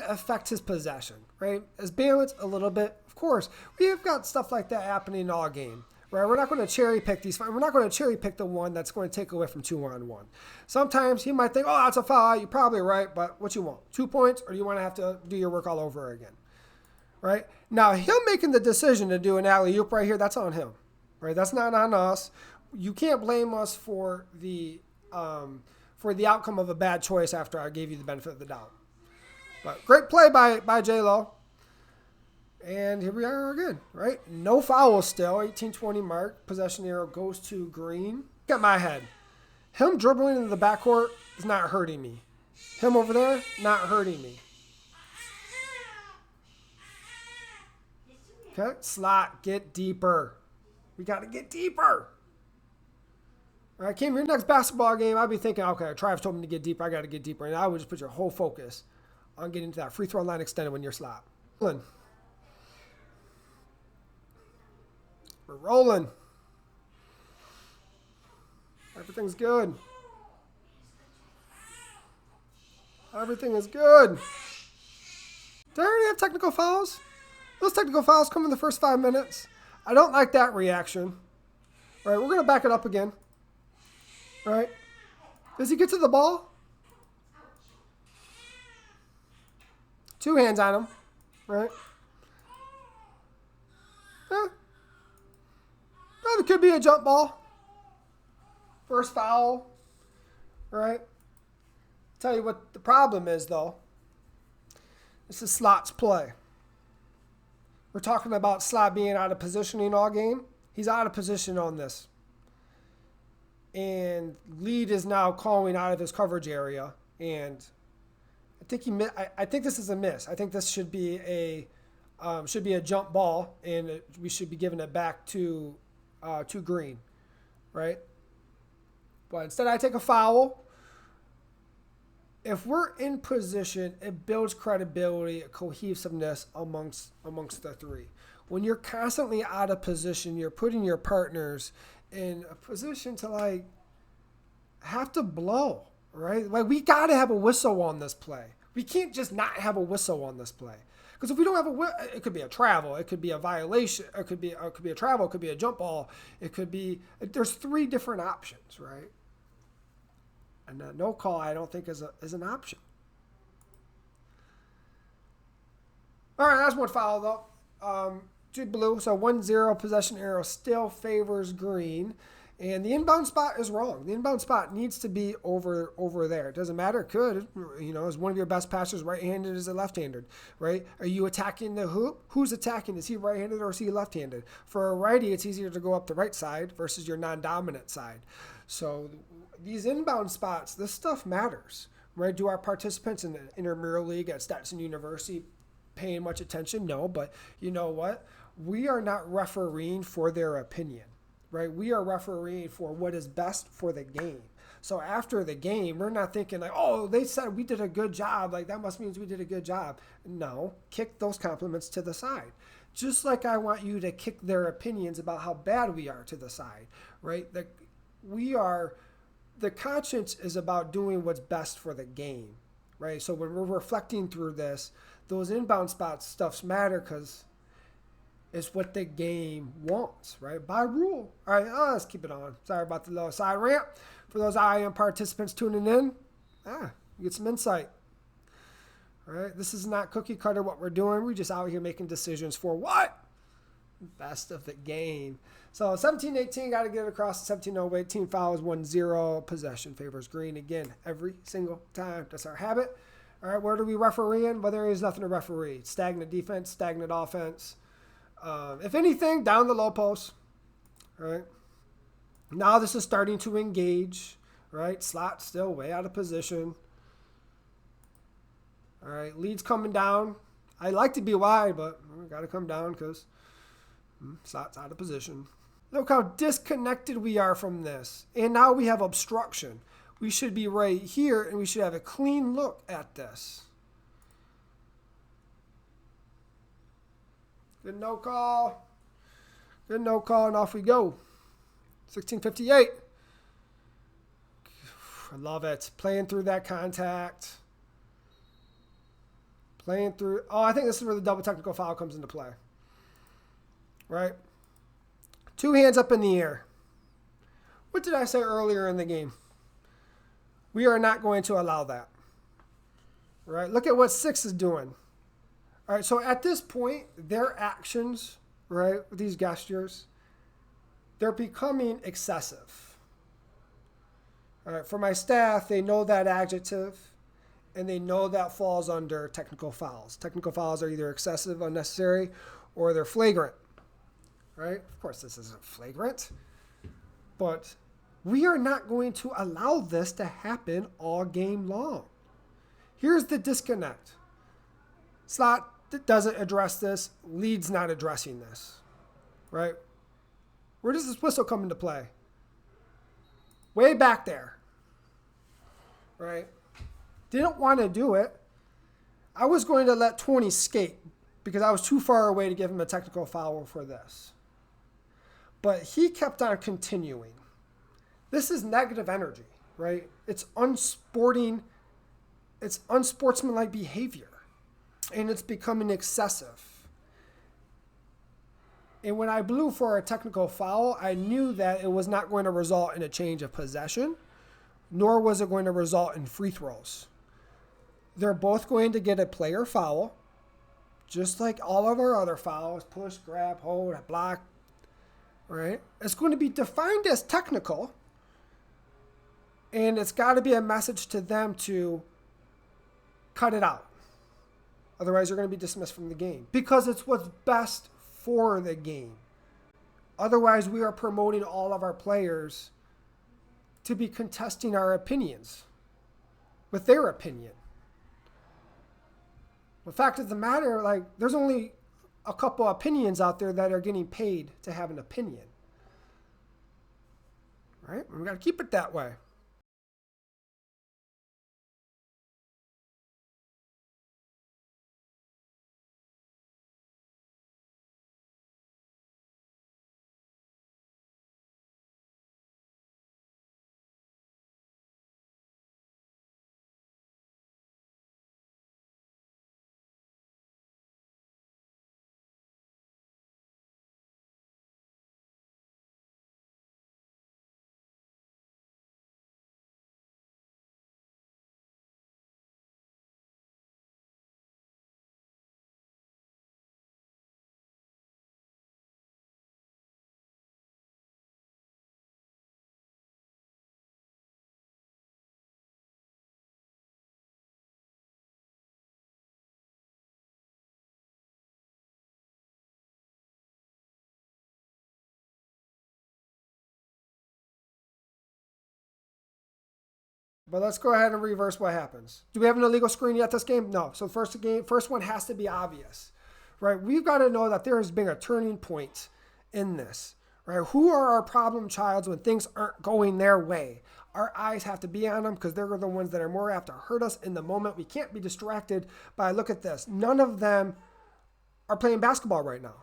affect his possession, right? As balanced a little bit, of course. We have got stuff like that happening all game, right? We're not going to cherry pick these. We're not going to cherry pick the one that's going to take away from 2-on-1. Sometimes you might think, oh, that's a foul. You're probably right, but what you want? 2 points, or do you want to have to do your work all over again? Right? Now, him making the decision to do an alley-oop right here, that's on him. Right? That's not on us. You can't blame us for the outcome of a bad choice after I gave you the benefit of the doubt. But great play by J-Lo. And here we are again, right? No foul still. 1820 mark. Possession arrow goes to Green. Look at my head. Him dribbling into the backcourt is not hurting me. Him over there, not hurting me. Okay, slot, get deeper. We got to get deeper. All right, Cam, your next basketball game, I'd be thinking, okay, Travis told me to get deeper. I got to get deeper. And I would just put your whole focus on getting to that free throw line extended when you're slot. We're rolling. Everything's good. Everything is good. Did I already have technical fouls? Those technical fouls come in the first 5 minutes. I don't like that reaction. All right, we're going to back it up again. All right. Does he get to the ball? 2 hands on him. Right? Yeah. Oh, there could be a jump ball. First foul. Right? Tell you what the problem is, though. This is Slot's play. We're talking about Slot being out of positioning all game. He's out of position on this. And Lead is now calling out of his coverage area. And I think this is a miss. I think this should be a jump ball, and we should be giving it back to Green, right? But instead, I take a foul. If we're in position, it builds credibility, cohesiveness amongst the three. When you're constantly out of position, you're putting your partners in a position to like have to blow, right? Like we got to have a whistle on this play. We can't just not have a whistle on this play. Because if we don't have it could be a travel, it could be a violation, it could be a travel, it could be a jump ball, it could be. There's 3 different options, right? And no call, I don't think is an option. All right, that's one foul though. To blue, so 1-0 possession arrow still favors green. And the inbound spot is wrong. The inbound spot needs to be over there. It doesn't matter. It could. Is one of your best passers right-handed? Is it left-handed? Right? Are you attacking the hoop? Who's attacking? Is he right-handed or is he left-handed? For a righty, it's easier to go up the right side versus your non-dominant side. So these inbound spots, this stuff matters. Right? Do our participants in the Intramural League at Stetson University paying much attention? No, but you know what? We are not refereeing for their opinion. Right? We are refereeing for what is best for the game. So after the game, we're not thinking like, oh, they said we did a good job. Like that must mean we did a good job. No, kick those compliments to the side. Just like I want you to kick their opinions about how bad we are to the side, right? The conscience is about doing what's best for the game, right? So when we're reflecting through this, those inbound spots stuffs matter because it's what the game wants, right? By rule. All right, let's keep it on. Sorry about the low side ramp. For those IM participants tuning in, you get some insight. All right, this is not cookie cutter what we're doing. We're just out here making decisions for what? Best of the game. So 17-18, got to get it across. 17-08, team fouls 1-0. Possession favors green again every single time. That's our habit. All right, where do we referee in? Well, there is nothing to referee. Stagnant defense, stagnant offense. If anything, down the low post, right? Now this is starting to engage, right? Slot still way out of position. All right, lead's coming down. I like to be wide, but we got to come down because slot's out of position. Look how disconnected we are from this. And now we have obstruction. We should be right here, and we should have a clean look at this. Good no call. Good no call, and off we go. 16:58. I love it. Playing through that contact. Playing through. Oh, I think this is where the double technical foul comes into play. Right? 2 hands up in the air. What did I say earlier in the game? We are not going to allow that. Right? Look at what 6 is doing. All right, so at this point, their actions, right, these gestures, they're becoming excessive. All right, for my staff, they know that adjective, and they know that falls under technical fouls. Technical fouls are either excessive, unnecessary, or they're flagrant, right? Of course, this isn't flagrant, but we are not going to allow this to happen all game long. Here's the disconnect. Slot doesn't address this. Lead's not addressing this, right? Where does this whistle come into play? Way back there, right? Didn't want to do it. I was going to let 20 skate because I was too far away to give him a technical foul for this. But he kept on continuing. This is negative energy, right? It's unsporting. It's unsportsmanlike behavior. And it's becoming excessive. And when I blew for a technical foul, I knew that it was not going to result in a change of possession, nor was it going to result in free throws. They're both going to get a player foul, just like all of our other fouls, push, grab, hold, block, right? It's going to be defined as technical, and it's got to be a message to them to cut it out. Otherwise, you're going to be dismissed from the game because it's what's best for the game. Otherwise, we are promoting all of our players to be contesting our opinions with their opinion. The fact of the matter, like, there's only a couple opinions out there that are getting paid to have an opinion. Right? We got to keep it that way. But let's go ahead and reverse what happens. Do we have an illegal screen yet this game? No. So first one has to be obvious, right? We've got to know that there has been a turning point in this, right? Who are our problem childs when things aren't going their way? Our eyes have to be on them because they're the ones that are more apt to hurt us in the moment. We can't be distracted by, look at this. None of them are playing basketball right now.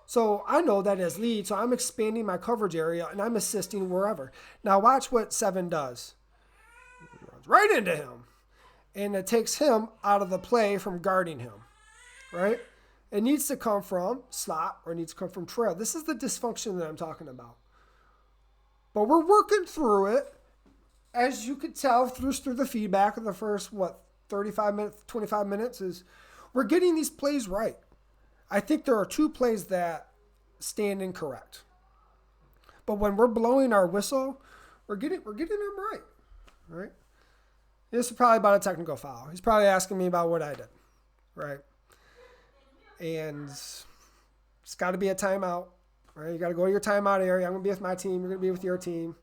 So I know that as lead, so I'm expanding my coverage area and I'm assisting wherever. Now watch what 7 does. He runs right into him. And it takes him out of the play from guarding him, right? It needs to come from slot or it needs to come from trail. This is the dysfunction that I'm talking about. But we're working through it. As you could tell through the feedback of the first, 35 minutes, 25 minutes, is we're getting these plays right. I think there are 2 plays that stand incorrect. But when we're blowing our whistle, we're getting them right? This is probably about a technical foul. He's probably asking me about what I did, right? And it's got to be a timeout, right? You got to go to your timeout area. I'm going to be with my team. You're going to be with your team.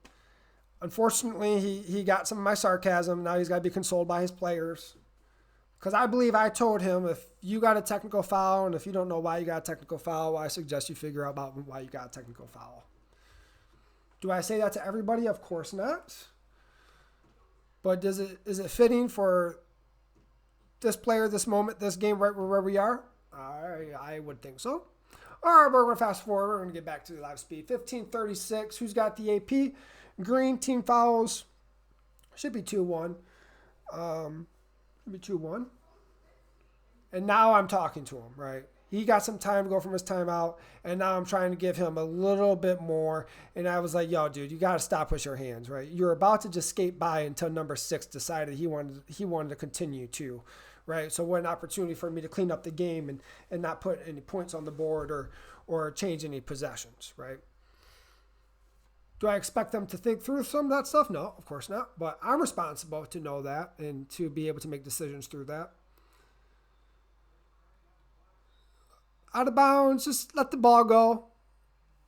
Unfortunately, he got some of my sarcasm. Now he's got to be consoled by his players. Because I believe I told him, if you got a technical foul, and if you don't know why you got a technical foul, I suggest you figure out about why you got a technical foul. Do I say that to everybody? Of course not. But is it fitting for this player, this moment, this game, right where we are? I would think so. All right, we're going to fast forward. We're going to get back to the live speed. 15:36. Who's got the AP? Green, team fouls. Should be 2-1. Should be 2-1. And now I'm talking to him, right? He got some time to go from his timeout, and now I'm trying to give him a little bit more. And I was like, yo, dude, you got to stop with your hands, right? You're about to just skate by until number 6 decided he wanted to continue to, right? So what an opportunity for me to clean up the game and not put any points on the board or change any possessions, right? Do I expect them to think through some of that stuff? No, of course not. But I'm responsible to know that and to be able to make decisions through that. Out of bounds, just let the ball go,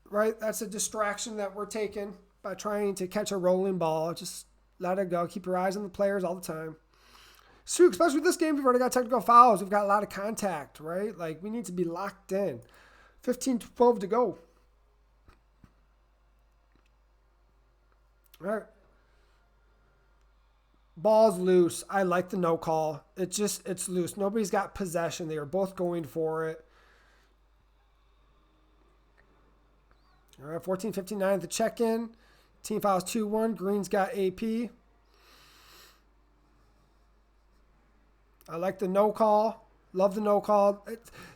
right? That's a distraction that we're taking by trying to catch a rolling ball. Just let it go. Keep your eyes on the players all the time. So especially with this game, we've already got technical fouls. We've got a lot of contact, right? Like, we need to be locked in. 15-12 to go. All right. Ball's loose. I like the no call. It's loose. Nobody's got possession. They are both going for it. All right, 14:59 at the check-in. Team fouls 2-1. Green's got AP. I like the no call. Love the no call.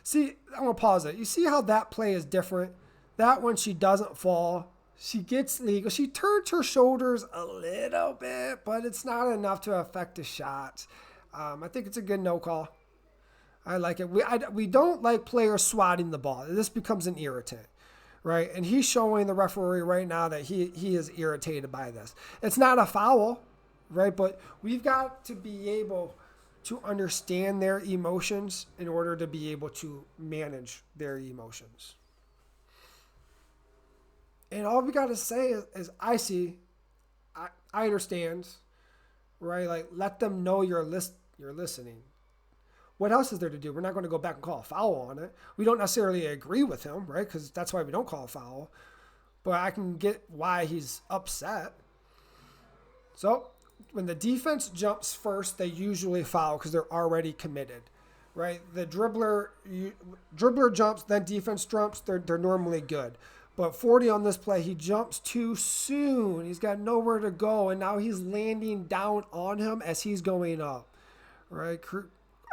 See, I'm going to pause it. You see how that play is different? That one, she doesn't fall. She gets legal. She turns her shoulders a little bit, but it's not enough to affect the shot. I think it's a good no call. I like it. We don't like players swatting the ball. This becomes an irritant, right? And he's showing the referee right now that he is irritated by this. It's not a foul, right? But we've got to be able to understand their emotions in order to be able to manage their emotions. And all we got to say is I see, I understand, right? Like, let them know you're listening. What else is there to do? We're not going to go back and call a foul on it. We don't necessarily agree with him, right? Because that's why we don't call a foul. But I can get why he's upset. So when the defense jumps first, they usually foul because they're already committed, right? The dribbler jumps, then defense jumps. They're normally good. But 40 on this play, he jumps too soon. He's got nowhere to go, and now he's landing down on him as he's going up, right?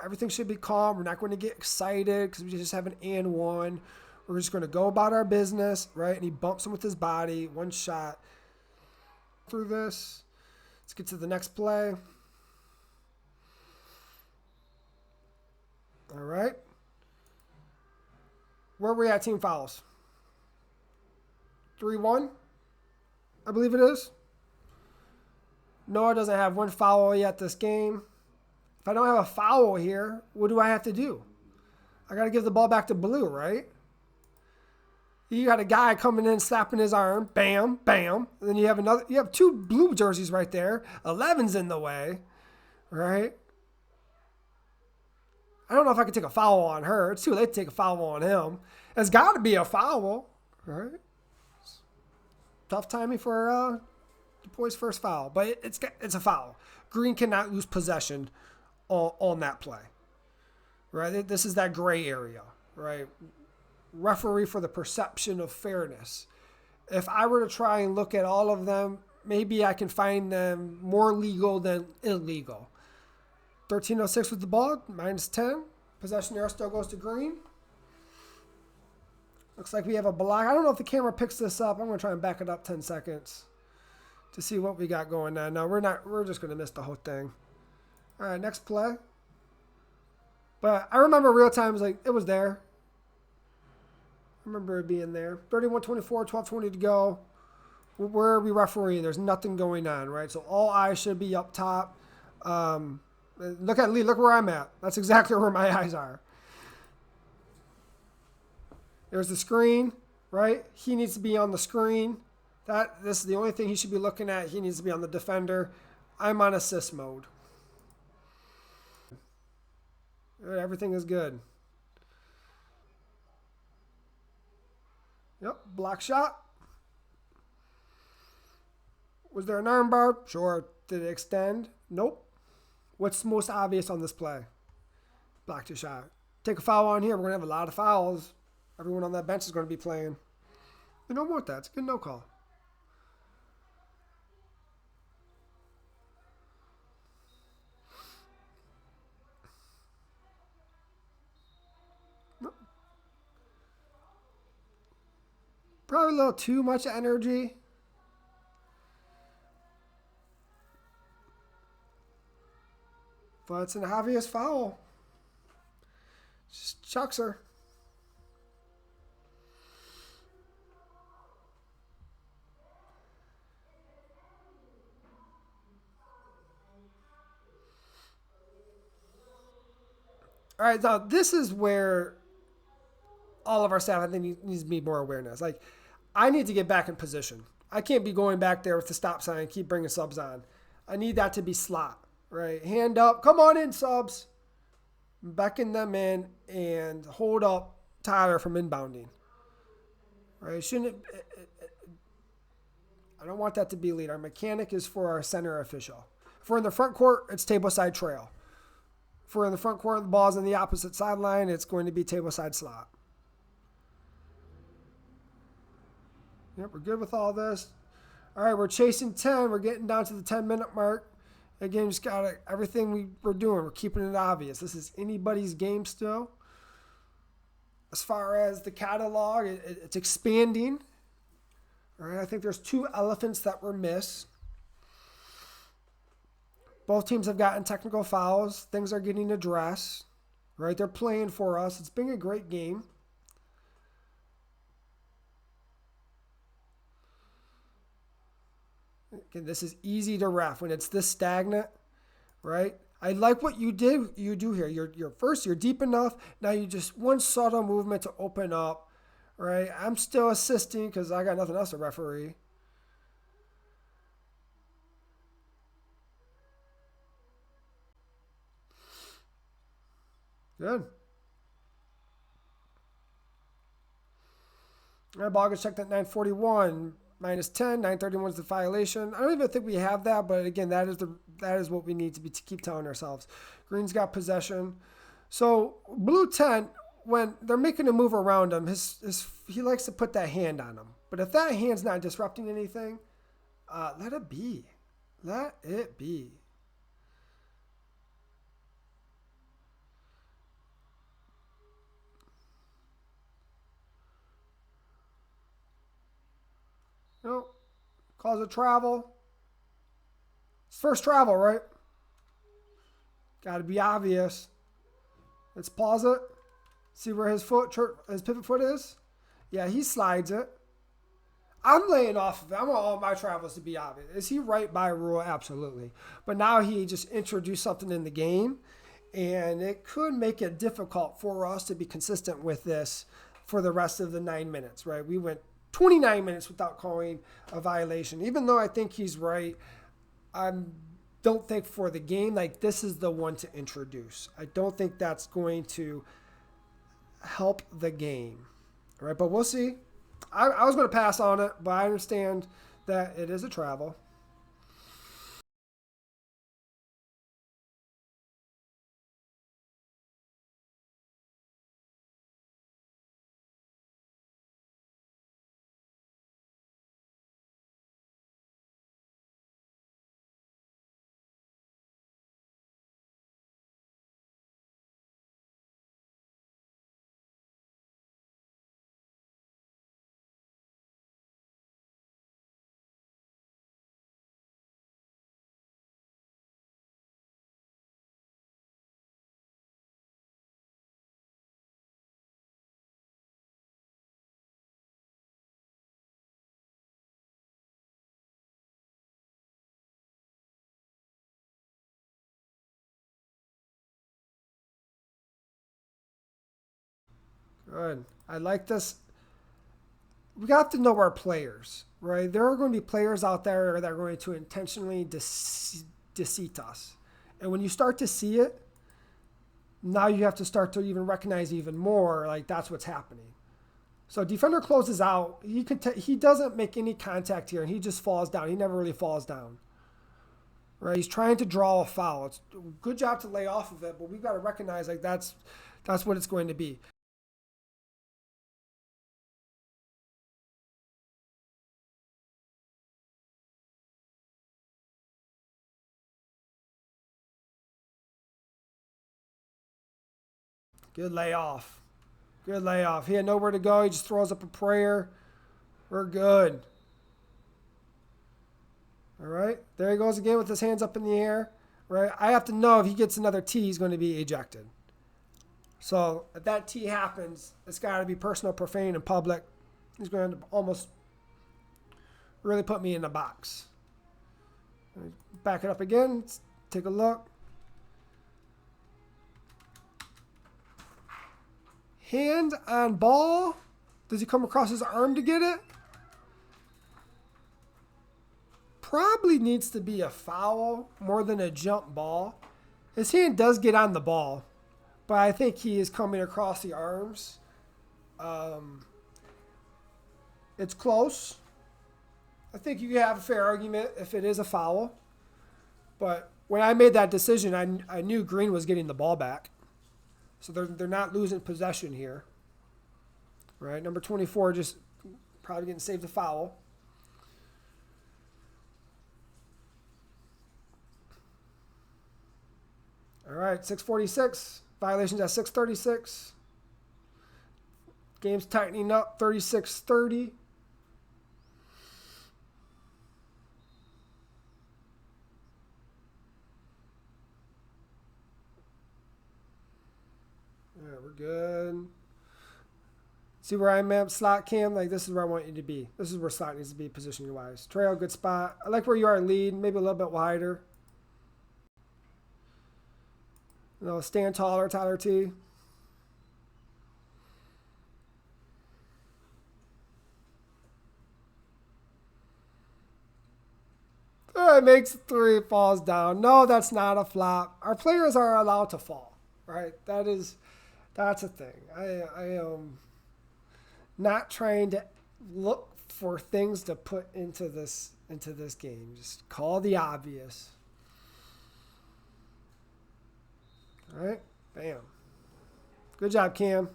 Everything should be calm. We're not going to get excited because we just have an and one. We're just going to go about our business, right? And he bumps him with his body, one shot. Through this, let's get to the next play. All right. Where are we at team fouls? 3-1, I believe it is. Noah doesn't have one foul yet this game. If I don't have a foul here, what do I have to do? I got to give the ball back to blue, right? You got a guy coming in, slapping his arm, bam, bam. And then you have two blue jerseys right there. 11's in the way, right? I don't know if I could take a foul on her. It's too late to take a foul on him. It's got to be a foul, right? Tough timing for the boys' first foul, but it's a foul. Green cannot lose possession on that play, right? This is that gray area, right? Referee for the perception of fairness. If I were to try and look at all of them, maybe I can find them more legal than illegal. 13:06 with the ball, -10. Possession there still goes to Green. Looks like we have a block. I don't know if the camera picks this up. I'm going to try and back it up 10 seconds to see what we got going on. No, we're not. We're just going to miss the whole thing. All right, next play. But I remember real time, like, it was there. I remember it being there. 31-24, 12:20 to go. Where are we refereeing? There's nothing going on, right? So all eyes should be up top. Look at Lee. Look where I'm at. That's exactly where my eyes are. There's the screen, right? He needs to be on the screen. This is the only thing he should be looking at. He needs to be on the defender. I'm on assist mode. Everything is good. Yep, block shot. Was there an arm bar? Sure. Did it extend? Nope. What's most obvious on this play? Blocked your shot. Take a foul on here. We're going to have a lot of fouls. Everyone on that bench is going to be playing. We don't want that. It's a good no call. Probably a little too much energy. But it's an obvious foul. Just chucks her. All right, now this is where all of our staff, I think, needs to be more awareness. Like, I need to get back in position. I can't be going back there with the stop sign and keep bringing subs on. I need that to be slot, right? Hand up. Come on in, subs. Beckon them in and hold up Tyler from inbounding. Right? I don't want that to be lead. Our mechanic is for our center official. If we're in the front court, it's tableside trail. If we're in the front court, the ball's on the opposite sideline, it's going to be tableside slot. Yep, we're good with all this. All right, we're chasing 10. We're getting down to the 10-minute mark. Again, just got everything we're doing. We're keeping it obvious. This is anybody's game still. As far as the catalog, it's expanding. All right, I think there's 2 elephants that were missed. Both teams have gotten technical fouls. Things are getting addressed. Right, they're playing for us. It's been a great game. Again, this is easy to ref when it's this stagnant, right? I like what you do here. You're deep enough. Now you just one subtle movement to open up, right? I'm still assisting because I got nothing else to referee. Good. All right, ball gets checked at 9:41. -10, 9:31 is the violation. I don't even think we have that, but again, that is what we need to keep telling ourselves. Green's got possession. So blue 10, when they're making a move around him, he likes to put that hand on him. But if that hand's not disrupting anything, let it be. Let it be. No, calls it travel. It's first travel, right? Got to be obvious. Let's pause it. See where his pivot foot is? Yeah, he slides it. I'm laying off of it. I want all my travels to be obvious. Is he right by rule? Absolutely. But now he just introduced something in the game, and it could make it difficult for us to be consistent with this for the rest of the 9 minutes, right? We went 29 minutes without calling a violation. Even though I think he's right, I don't think for the game, like, this is the one to introduce. I don't think that's going to help the game, right? But we'll see. I was going to pass on it, but I understand that it is a travel. Good. I like this. We have to know our players, right? There are going to be players out there that are going to intentionally deceive us. And when you start to see it, now you have to start to even recognize even more, like, that's what's happening. So defender closes out. He doesn't make any contact here, and he just falls down. He never really falls down. Right? He's trying to draw a foul. It's a good job to lay off of it, but we've got to recognize, like, that's what it's going to be. Good layoff. Good layoff. He had nowhere to go. He just throws up a prayer. We're good. All right. There he goes again with his hands up in the air. Right. I have to know if he gets another tee, he's going to be ejected. So if that tee happens, it's got to be personal, profane, in public. He's going to almost really put me in the box. Back it up again. Let's take a look. Hand on ball. Does he come across his arm to get it? Probably needs to be a foul more than a jump ball. His hand does get on the ball, but I think he is coming across the arms. It's close. I think you have a fair argument if it is a foul. But when I made that decision, I knew Green was getting the ball back. So they're not losing possession here. Right? Number 24 just probably getting saved a foul. All right, 6:46. Violations at 6:36. Game's tightening up, 36-30. Yeah, we're good. See where I'm at, slot cam? Like, this is where I want you to be. This is where slot needs to be positioning-wise. Trail, good spot. I like where you are in lead, maybe a little bit wider. No, stand taller, Tyler T. It makes 3, falls down. No, that's not a flop. Our players are allowed to fall, right? That's a thing. I am not trying to look for things to put into this game. Just call the obvious. All right, bam. Good job, Cam.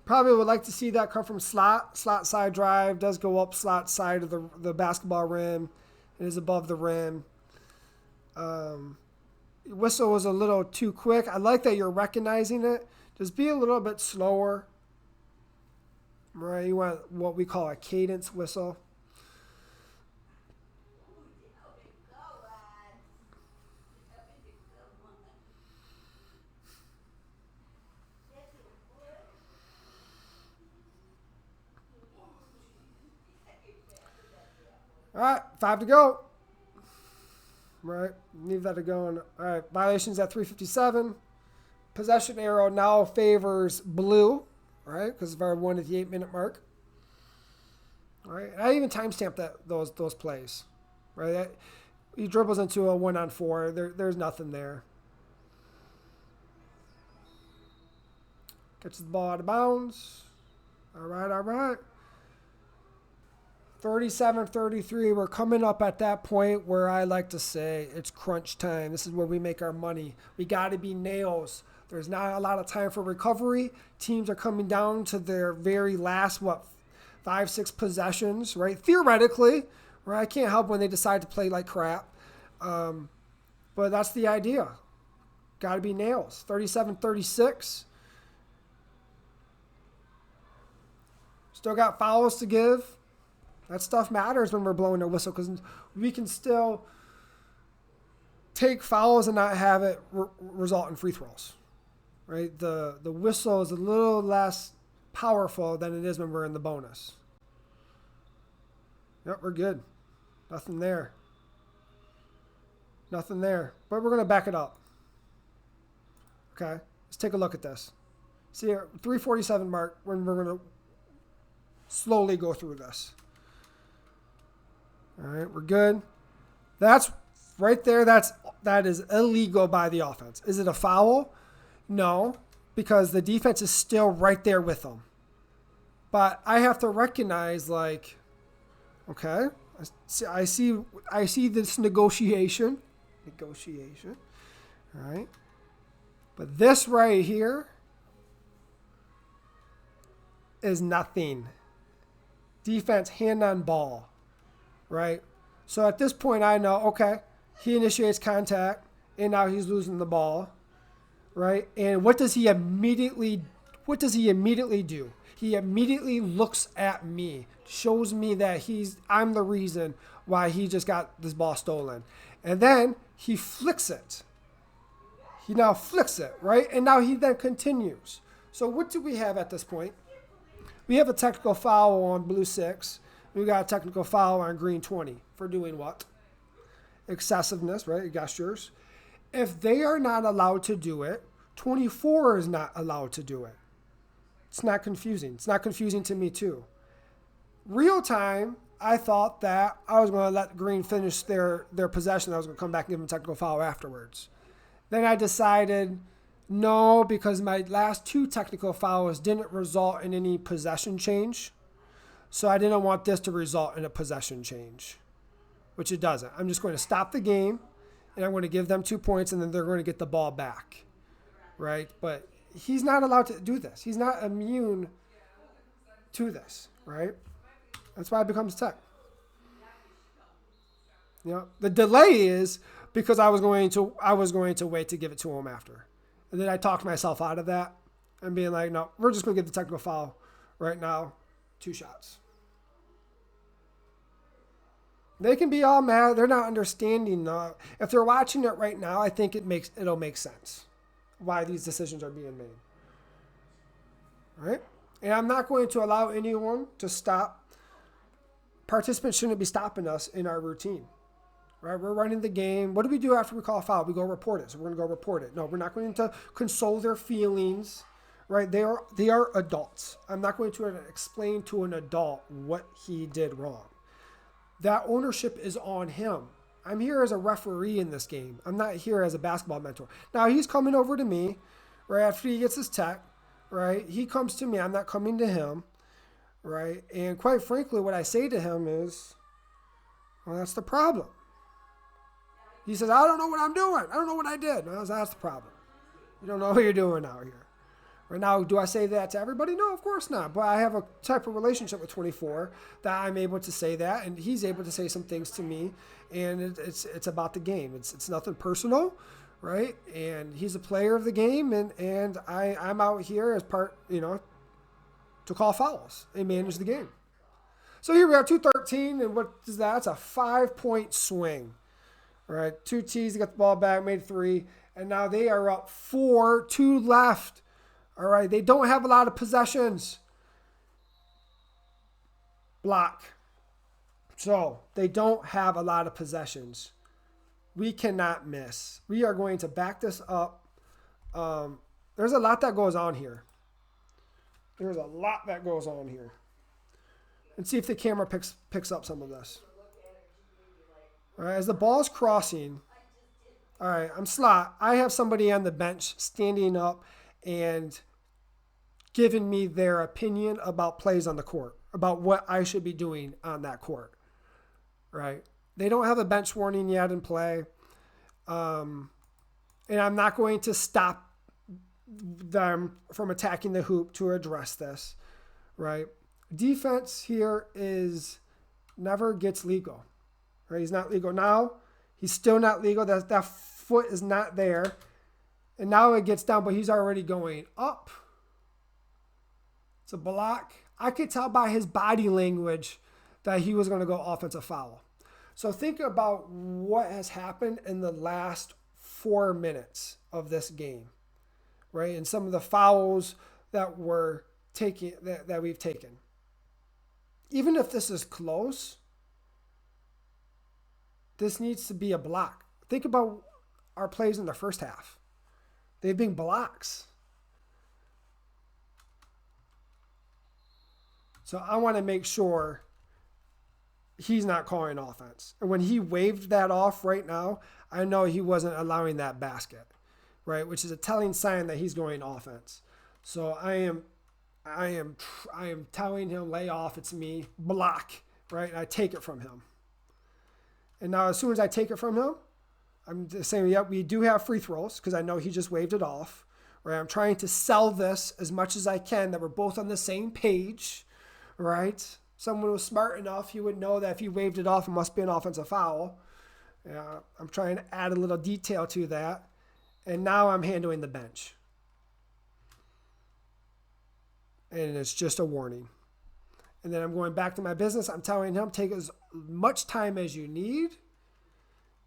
Probably would like to see that come from slot. Slot side drive does go up slot side of the basketball rim. It is above the rim. Whistle was a little too quick. I like that you're recognizing it. Just be a little bit slower. Right, you want what we call a cadence whistle. All right, 5 to go. Right, leave that to go. All right, violations at 3:57. possession arrow now favors blue, right? Because of our 1 at the 8-minute mark. All right, I even timestamped those plays, right? He dribbles into a 1-on-4. There's nothing there. Gets the ball out of bounds. All right. 37-33. We're coming up at that point where I like to say it's crunch time. This is where we make our money. We got to be nails. There's not a lot of time for recovery. Teams are coming down to their very last, 5-6 possessions, right? Theoretically, right? I can't help when they decide to play like crap. But that's the idea. Got to be nails. 37-36. Still got fouls to give. That stuff matters when we're blowing a whistle because we can still take fouls and not have it result in free throws, right? The whistle is a little less powerful than it is when we're in the bonus. Yep, we're good. Nothing there. But we're going to back it up. Okay, let's take a look at this. See here, 3:47 mark when we're going to slowly go through this. All right, we're good. That's right there. That is illegal by the offense. Is it a foul? No, because the defense is still right there with them. But I have to recognize, okay, I see this negotiation. All right, but this right here is nothing. Defense hand on ball. Right? So at this point, I know, okay, he initiates contact, and now he's losing the ball, right? And what does he immediately do? He immediately looks at me, shows me that I'm the reason why he just got this ball stolen. And then he flicks it. He now flicks it, right? And now he then continues. So what do we have at this point? We have a technical foul on blue 6. We got a technical foul on green 20 for doing what? Excessiveness, right? Gestures. If they are not allowed to do it, 24 is not allowed to do it. It's not confusing. It's not confusing to me too. Real time, I thought that I was going to let green finish their possession. I was going to come back and give them a technical foul afterwards. Then I decided no, because my last 2 technical fouls didn't result in any possession change. So I didn't want this to result in a possession change, which it doesn't. I'm just going to stop the game, and I'm going to give them 2 points, and then they're going to get the ball back, right? But he's not allowed to do this. He's not immune to this, right? That's why it becomes tech. The delay is because I was going to wait to give it to him after, and then I talked myself out of that and being like, no, we're just going to get the technical foul right now. 2 shots. They can be all mad. They're not understanding. If they're watching it right now, I think it'll make sense why these decisions are being made. Right? And I'm not going to allow anyone to stop. Participants shouldn't be stopping us in our routine. Right? We're running the game. What do we do after we call a foul? We go report it. So we're going to go report it. No, we're not going to console their feelings. Right? They are adults. I'm not going to explain to an adult what he did wrong. That ownership is on him. I'm here as a referee in this game. I'm not here as a basketball mentor. Now he's coming over to me, right after he gets his tech, right? He comes to me. I'm not coming to him, right? And quite frankly, what I say to him is, well, that's the problem. He says, I don't know what I'm doing. I don't know what I did. Well, that's the problem. You don't know what you're doing out here. Right now, do I say that to everybody? No, of course not. But I have a type of relationship with 24 that I'm able to say that, and he's able to say some things to me, and it's about the game. It's nothing personal, right? And he's a player of the game, and I'm out here as part, to call fouls and manage the game. So here we are, 2:13, and what is that? It's a 5-point swing, right? 2 T's, they got the ball back, made 3, and now they are up 4, 2 left. All right, they don't have a lot of possessions. Block. So they don't have a lot of possessions. We cannot miss. We are going to back this up. There's a lot that goes on here. There's a lot that goes on here. And see if the camera picks up some of this. All right, as the ball's crossing, all right, I'm slot. I have somebody on the bench standing up and giving me their opinion about plays on the court, about what I should be doing on that court, right? They don't have a bench warning yet in play. And I'm not going to stop them from attacking the hoop to address this, right? Defense here is never gets legal, right? He's not legal now. He's still not legal. That foot is not there. And now it gets down, but he's already going up. It's a block. I could tell by his body language that he was going to go offensive foul. So think about what has happened in the last 4 minutes of this game, right? And some of the fouls that we're taking, that we've taken. Even if this is close, this needs to be a block. Think about our plays in the first half. They've been blocks. So I want to make sure he's not calling offense. And when he waved that off right now, I know he wasn't allowing that basket, right? Which is a telling sign that he's going offense. So I am telling him, lay off, it's me, block, right? And I take it from him. And now as soon as I take it from him, I'm just saying, yep, we do have free throws because I know he just waved it off, right? I'm trying to sell this as much as I can that we're both on the same page, right? Someone was smart enough, he would know that if he waved it off, it must be an offensive foul. I'm trying to add a little detail to that. And now I'm handling the bench. And it's just a warning. And then I'm going back to my business. I'm telling him, take as much time as you need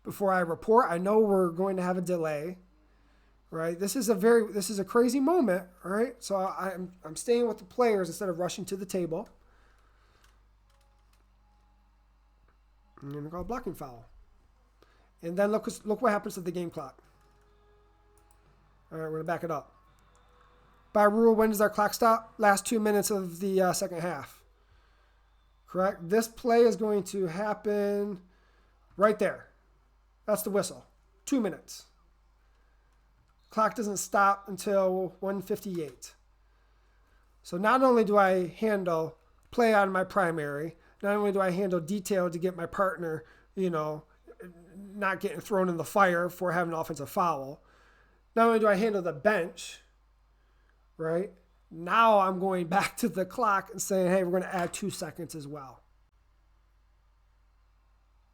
before I report. I know we're going to have a delay, right? This is a crazy moment, right? So I'm staying with the players instead of rushing to the table. I'm going to call a blocking foul. And then look what happens to the game clock. All right, we're going to back it up. By rule, when does our clock stop? Last 2 minutes of the second half. Correct? This play is going to happen right there. That's the whistle. 2 minutes. Clock doesn't stop until 1:58. So not only do I handle play out of my primary, not only do I handle detail to get my partner, not getting thrown in the fire for having an offensive foul, not only do I handle the bench, right? Now I'm going back to the clock and saying, hey, we're going to add 2 seconds as well.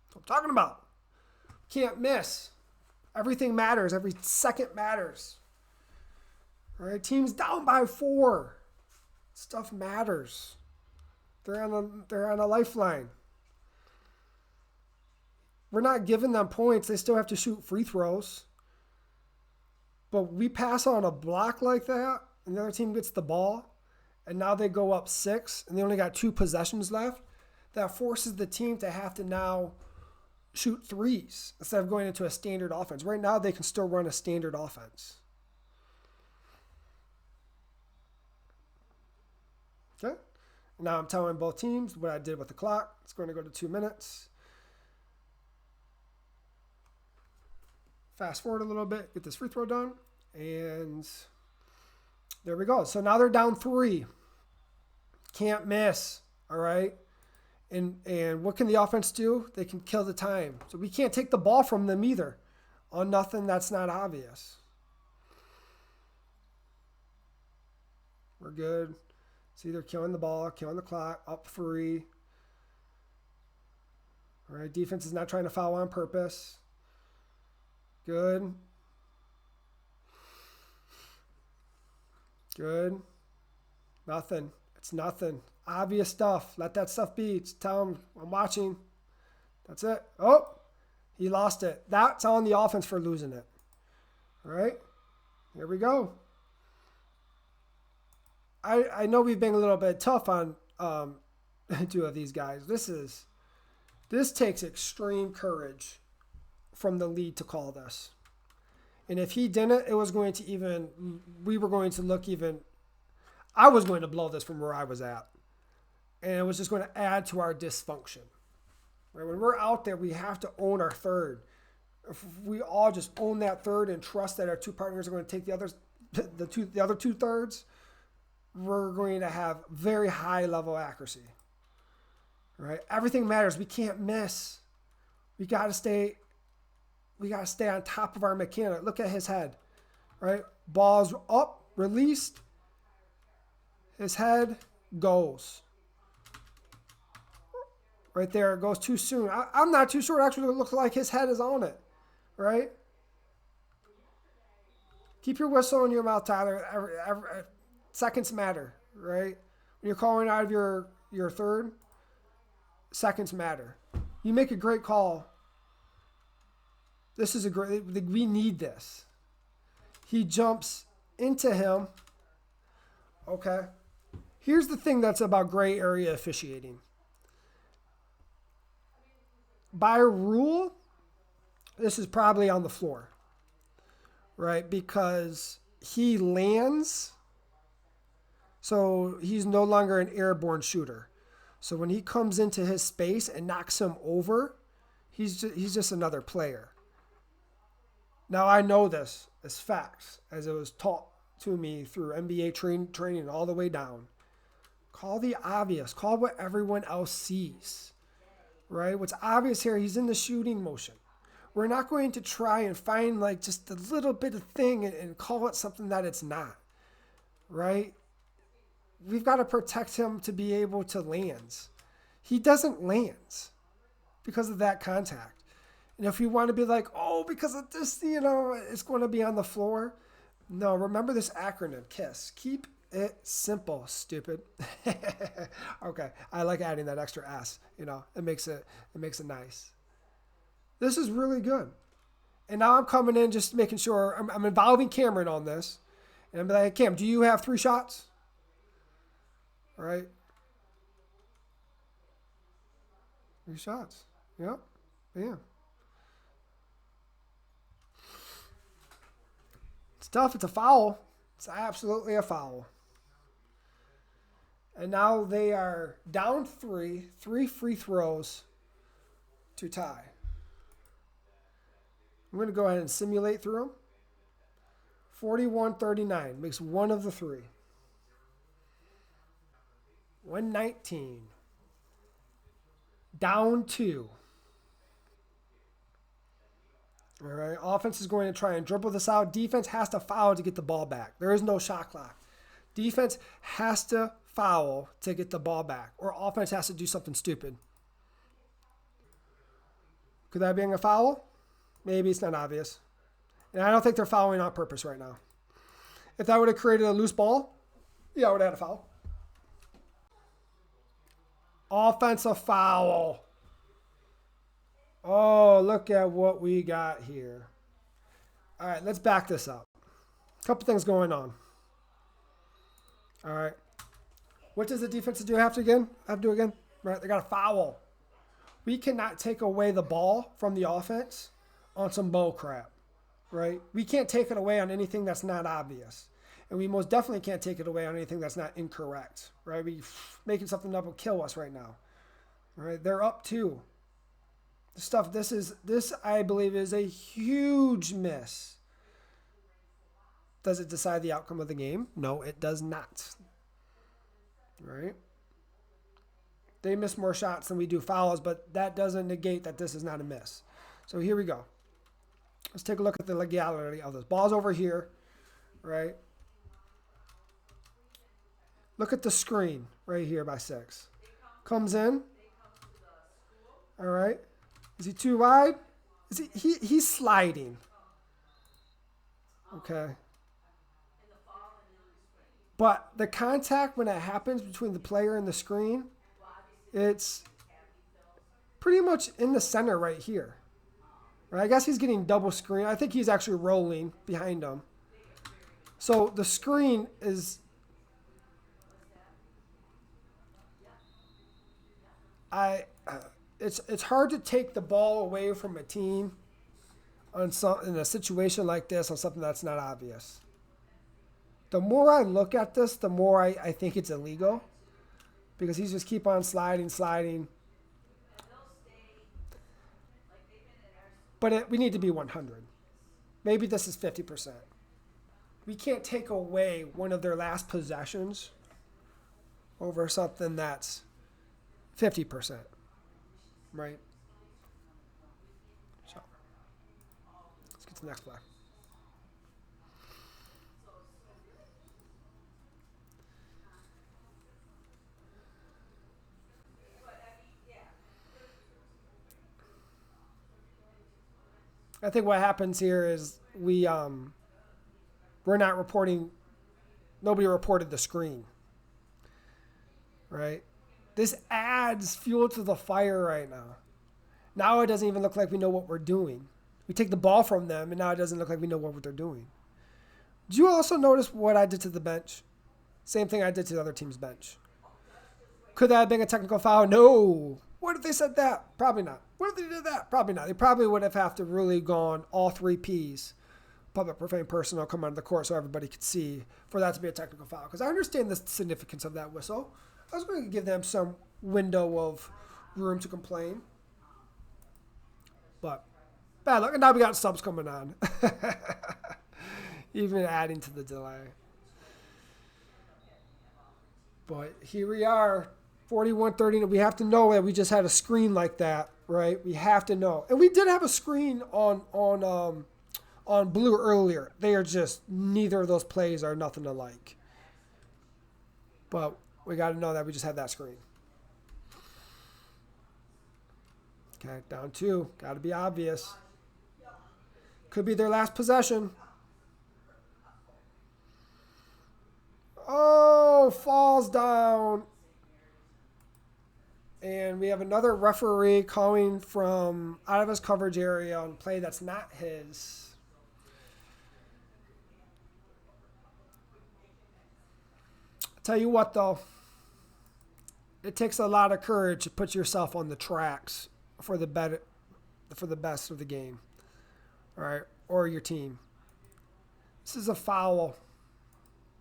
That's what I'm talking about. Can't miss. Everything matters. Every second matters. All right? Team's down by 4. Stuff matters. They're on a lifeline. We're not giving them points. They still have to shoot free throws. But we pass on a block like that, and the other team gets the ball, and now they go up 6, and they only got 2 possessions left. That forces the team to have to now shoot threes instead of going into a standard offense. Right now, they can still run a standard offense. Okay? Now I'm telling both teams what I did with the clock. It's going to go to 2 minutes. Fast forward a little bit, get this free throw done, and there we go. So now they're down 3. Can't miss, all right? And what can the offense do? They can kill the time. So we can't take the ball from them either on nothing that's not obvious. We're good. It's either killing the ball, killing the clock, up 3. All right, defense is not trying to foul on purpose. Good. Good. Nothing. It's nothing. Obvious stuff. Let that stuff be. Just tell him I'm watching. That's it. Oh, he lost it. That's on the offense for losing it. All right. Here we go. I know we've been a little bit tough on 2 of these guys. This takes extreme courage from the lead to call this. And if he didn't, it was going to even, we were going to look even, I was going to blow this from where I was at. And it was just going to add to our dysfunction. Right? When we're out there, we have to own our third. If we all just own that third and trust that our two partners are going to take the other two thirds, we're going to have very high level accuracy. Right? Everything matters. We can't miss. We got to stay on top of our mechanic. Look at his head. Right? Ball's up, released. His head goes. Right there, it goes too soon. I'm not too sure. It actually looks like his head is on it. Right? Keep your whistle in your mouth, Tyler. Seconds matter, right? When you're calling out of your third, seconds matter. You make a great call. This is a great, we need this. He jumps into him. Okay. Here's the thing that's about gray area officiating. By rule, this is probably on the floor, right? Because he lands, so he's no longer an airborne shooter. So when he comes into his space and knocks him over, he's just another player. Now I know this as facts, as it was taught to me through NBA training all the way down. Call the obvious. Call what everyone else sees. Right? What's obvious here, he's in the shooting motion. We're not going to try and find like just a little bit of thing and call it something that it's not. Right? We've got to protect him to be able to land. He doesn't land because of that contact. And if you want to be like, oh, because of this, it's going to be on the floor. No, remember this acronym, KISS. Keep it simple, stupid. Okay, I like adding that extra S. It makes it nice. This is really good. And now I'm coming in just making sure I'm involving Cameron on this. And I'm like, Cam, do you have 3 shots? All right. 3 shots. Yep. Yeah. It's tough. It's a foul. It's absolutely a foul. And now they are down 3 free throws to tie. I'm going to go ahead and simulate through them. 41-39 makes one of the 3. 119. Down 2. All right. Offense is going to try and dribble this out. Defense has to foul to get the ball back. There is no shot clock. Defense has to foul to get the ball back, or offense has to do something stupid. Could that be a foul? Maybe. It's not obvious. And I don't think they're fouling on purpose right now. If that would have created a loose ball, yeah, I would have had a foul. Offensive foul. Oh, look at what we got here. All right, let's back this up. A couple things going on. All right. What does the defense have to do again? Right, they got a foul. We cannot take away the ball from the offense on some bull crap, right? We can't take it away on anything that's not obvious. And we most definitely can't take it away on anything that's not incorrect, right? Making something up will kill us right now, right? They're up 2. This I believe is a huge miss. Does it decide the outcome of the game? No, it does not. Right? They miss more shots than we do fouls, but that doesn't negate that this is not a miss. So here we go. Let's take a look at the legality of this. Ball's over here, right? Look at the screen right here by 6. Comes in. All right. Is he too wide? He's sliding. Okay. But the contact, when it happens between the player and the screen, it's pretty much in the center right here. Right? I guess he's getting double screen. I think he's actually rolling behind him. So the screen is... It's hard to take the ball away from a team in a situation like this on something that's not obvious. The more I look at this, the more I think it's illegal because he's just keep on sliding. But we need to be 100. Maybe this is 50%. We can't take away one of their last possessions over something that's 50%, right? So let's get to the next play. I think what happens here is we're not reporting. Nobody reported the screen, right? This adds fuel to the fire right now. Now it doesn't even look like we know what we're doing. We take the ball from them, and now it doesn't look like we know what they're doing. Did you also notice what I did to the bench? Same thing I did to the other team's bench. Could that have been a technical foul? No. What if they said that? Probably not. What if they did that? Probably not. They probably would have to really gone all 3 Ps, public profane personnel, come onto the court so everybody could see for that to be a technical foul. Because I understand the significance of that whistle. I was going to give them some window of room to complain. But bad luck. And now we got subs coming on. Even adding to the delay. But here we are, 41-30. We have to know that we just had a screen like that, right? We have to know. And we did have a screen on blue earlier. They are just, neither of those plays are nothing alike. But we got to know that we just had that screen. Okay, down 2. Got to be obvious. Could be their last possession. Oh, falls down. And we have another referee calling from out of his coverage area on a play that's not his. I'll tell you what, though. It takes a lot of courage to put yourself on the tracks for the best of the game. All right, or your team. This is a foul.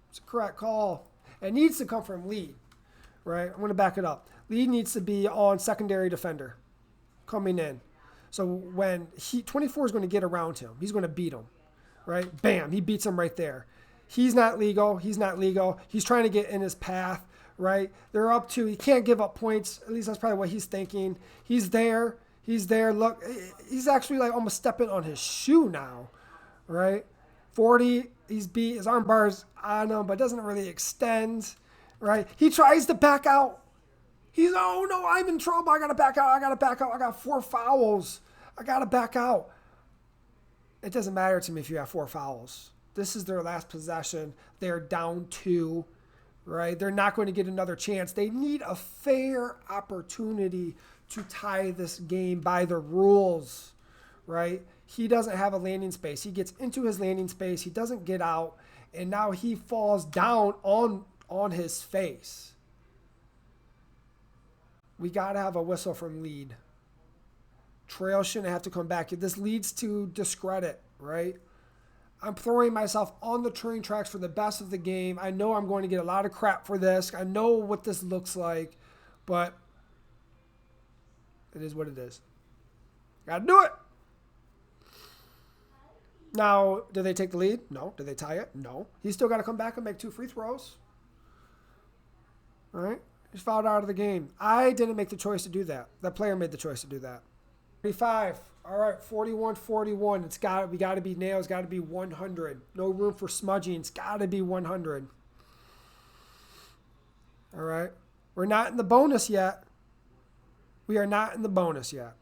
It's a correct call. It needs to come from lead, right? I'm going to back it up. Lead needs to be on secondary defender coming in. So when 24 is going to get around him, he's going to beat him, right? Bam, he beats him right there. He's not legal. He's trying to get in his path, right? They're up 2. He can't give up points. At least that's probably what he's thinking. He's there. Look, he's actually like almost stepping on his shoe now, right? 40, he's beat. His arm bar's on him, but doesn't really extend, right? He tries to back out. Oh no, I'm in trouble. I got to back out. I got 4 fouls. I got to back out. It doesn't matter to me if you have 4 fouls. This is their last possession. They're down 2, right? They're not going to get another chance. They need a fair opportunity to tie this game by the rules, right? He doesn't have a landing space. He gets into his landing space. He doesn't get out. And now he falls down on his face. We got to have a whistle from lead. Trail shouldn't have to come back. This leads to discredit, right? I'm throwing myself on the train tracks for the best of the game. I know I'm going to get a lot of crap for this. I know what this looks like, but it is what it is. Got to do it. Now, did they take the lead? No. Did they tie it? No. He's still got to come back and make 2 free throws. All right? He's fouled out of the game. I didn't make the choice to do that. That player made the choice to do that. 35. All right, 41-41. We got to be nailed. It's got to be 100. No room for smudging. It's got to be 100. All right? We're not in the bonus yet. We are not in the bonus yet.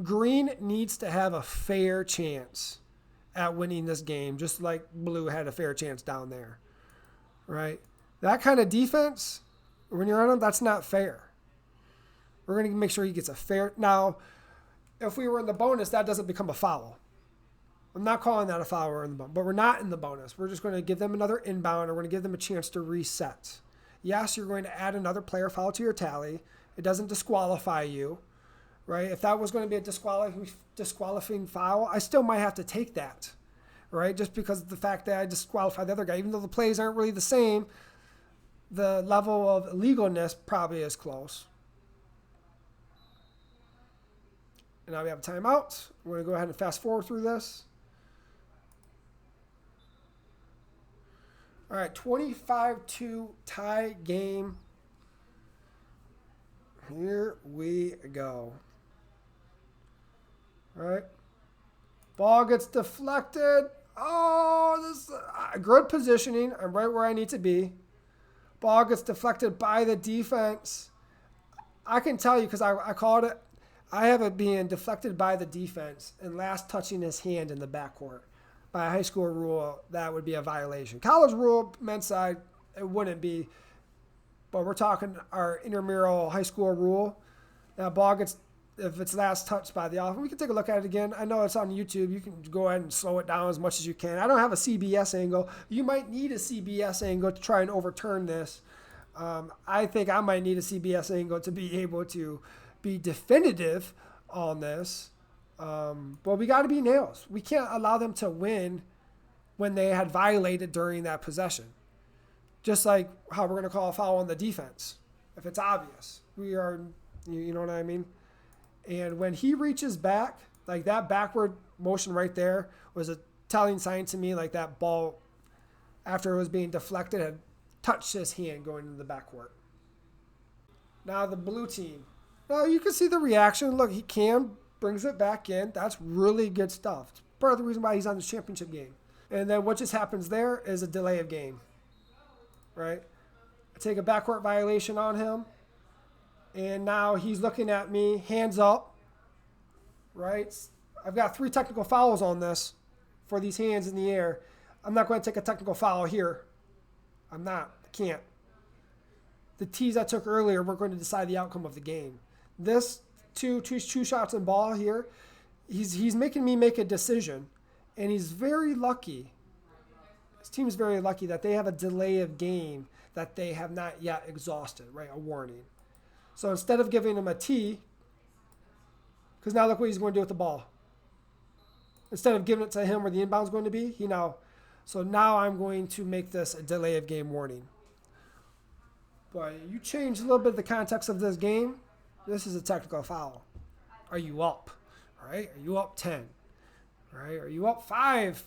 Green needs to have a fair chance at winning this game, just like Blue had a fair chance down there, right? That kind of defense, when you're on them, that's not fair. We're going to make sure he gets a fair. Now, if we were in the bonus, that doesn't become a foul. I'm not calling that a foul. We're in the bonus, but we're not in the bonus. We're just going to give them another inbound, or we're going to give them a chance to reset. Yes, you're going to add another player foul to your tally. It doesn't disqualify you, right? If that was going to be a disqualifying foul, I still might have to take that, right? Just because of the fact that I disqualified the other guy. Even though the plays aren't really the same, the level of illegalness probably is close. And now we have a timeout. We're going to go ahead and fast forward through this. All right, 25-2 tie game. Here we go. All right. Ball gets deflected. Oh, this is good positioning. I'm right where I need to be. Ball gets deflected by the defense. I can tell you because I called it. I have it being deflected by the defense and last touching his hand in the backcourt. By a high school rule, that would be a violation. College rule, men's side, it wouldn't be. But we're talking our intramural high school rule. That ball gets, if it's last touched by the offense, we can take a look at it again. I know it's on YouTube. You can go ahead and slow it down as much as you can. I don't have a CBS angle. You might need a CBS angle to try and overturn this. I think I might need a CBS angle to be able to be definitive on this. But we got to be nails. We can't allow them to win when they had violated during that possession. Just like how we're going to call a foul on the defense. If it's obvious, we are, you know what I mean? And when he reaches back, like that backward motion right there was a telling sign to me, like that ball, after it was being deflected, had touched his hand going into the backcourt. Now the blue team. Now you can see the reaction. Look, brings it back in. That's really good stuff. It's part of the reason why he's on the championship game. And then what just happens there is a delay of game, right? I take a backcourt violation on him, and now he's looking at me, hands up, right? I've got 3 technical fouls on this for these hands in the air. I'm not going to take a technical foul here. I'm not. I can't. The tees I took earlier were going to decide the outcome of the game. This two shots in ball here, he's making me make a decision, and he's very lucky. His team is very lucky that they have a delay of game that they have not yet exhausted, right? A warning. So instead of giving him a tee, because now look what he's going to do with the ball. Instead of giving it to him where the inbound is going to be, so now I'm going to make this a delay of game warning. But you change a little bit of the context of this game. This is a technical foul. Are you up? Right? Are you up 10? Right? Are you up 5?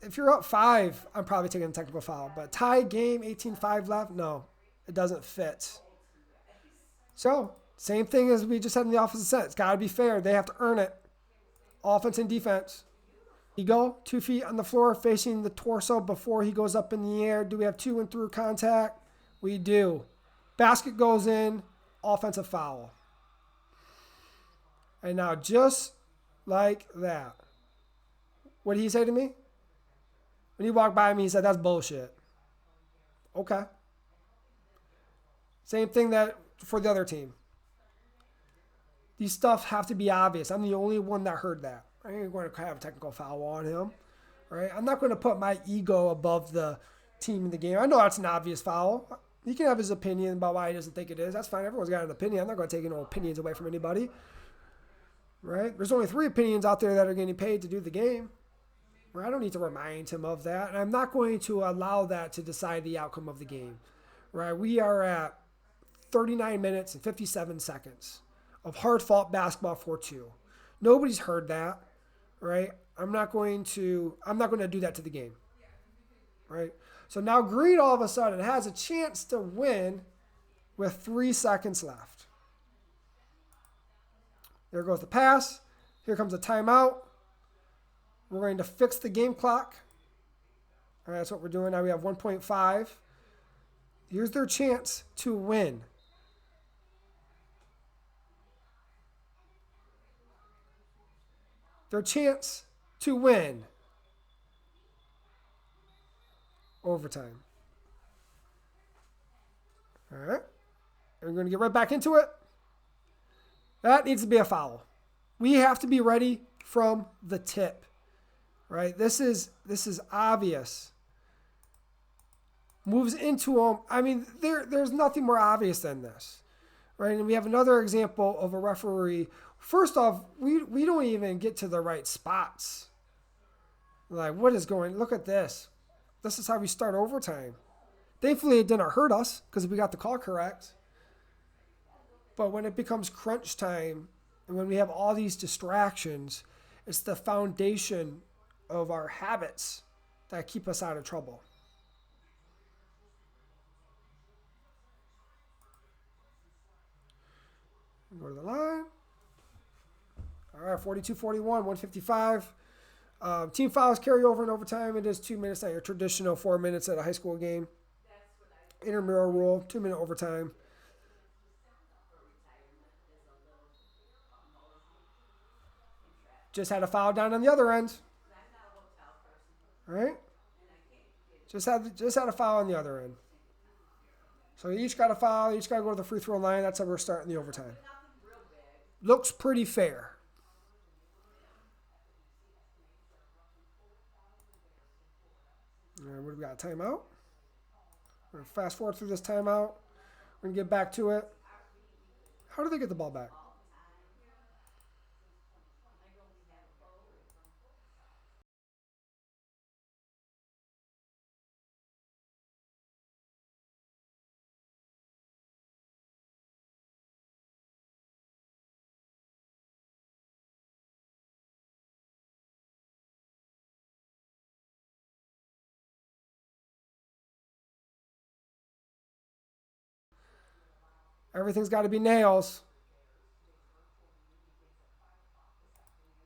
If you're up 5, I'm probably taking a technical foul. But tie game, 18-5 left, no, it doesn't fit. So, same thing as we just had in the offensive set. It's got to be fair. They have to earn it. Offense and defense. You go 2 feet on the floor facing the torso before he goes up in the air. Do we have 2 and through contact? We do. Basket goes in. Offensive foul. And now just like that. What did he say to me? When he walked by me, he said, that's bullshit. Okay. Same thing that for the other team. These stuff have to be obvious. I'm the only one that heard that. I ain't going to have a technical foul on him. Right? I'm not going to put my ego above the team in the game. I know that's an obvious foul. He can have his opinion about why he doesn't think it is. That's fine. Everyone's got an opinion. I'm not going to take no opinions away from anybody. Right? There's only 3 opinions out there that are getting paid to do the game. Right? I don't need to remind him of that. And I'm not going to allow that to decide the outcome of the game. Right? We are at 39 minutes and 57 seconds of hard-fought basketball for 2. Nobody's heard that. Right? I'm not going to do that to the game. Right? So now Green all of a sudden has a chance to win with 3 seconds left. There goes the pass. Here comes a timeout. We're going to fix the game clock. All right, that's what we're doing. Now we have 1.5. Here's their chance to win. Their chance to win. Overtime. All right. We're going to get right back into it. That needs to be a foul. We have to be ready from the tip. Right? This is obvious. Moves into him. I mean, there's nothing more obvious than this. right? And we have another example of a referee. First off, we don't even get to the right spots. Like, what is going? Look at this. This is how we start overtime. Thankfully, it didn't hurt us because we got the call correct. But when it becomes crunch time and when we have all these distractions, it's the foundation of our habits that keep us out of trouble. Go to the line. All right, 42-41, 155. Team fouls carry over in overtime. It is 2 minutes, not your traditional 4 minutes at a high school game. Intramural rule, 2-minute overtime. Just had a foul down on the other end. All right? Just had a foul on the other end. So each got a foul. Each got to go to the free throw line. That's how we're starting the overtime. Looks pretty fair. All right, what do we got? Timeout. We're going to fast forward through this timeout. We're going to get back to it. How do they get the ball back? Everything's got to be nails.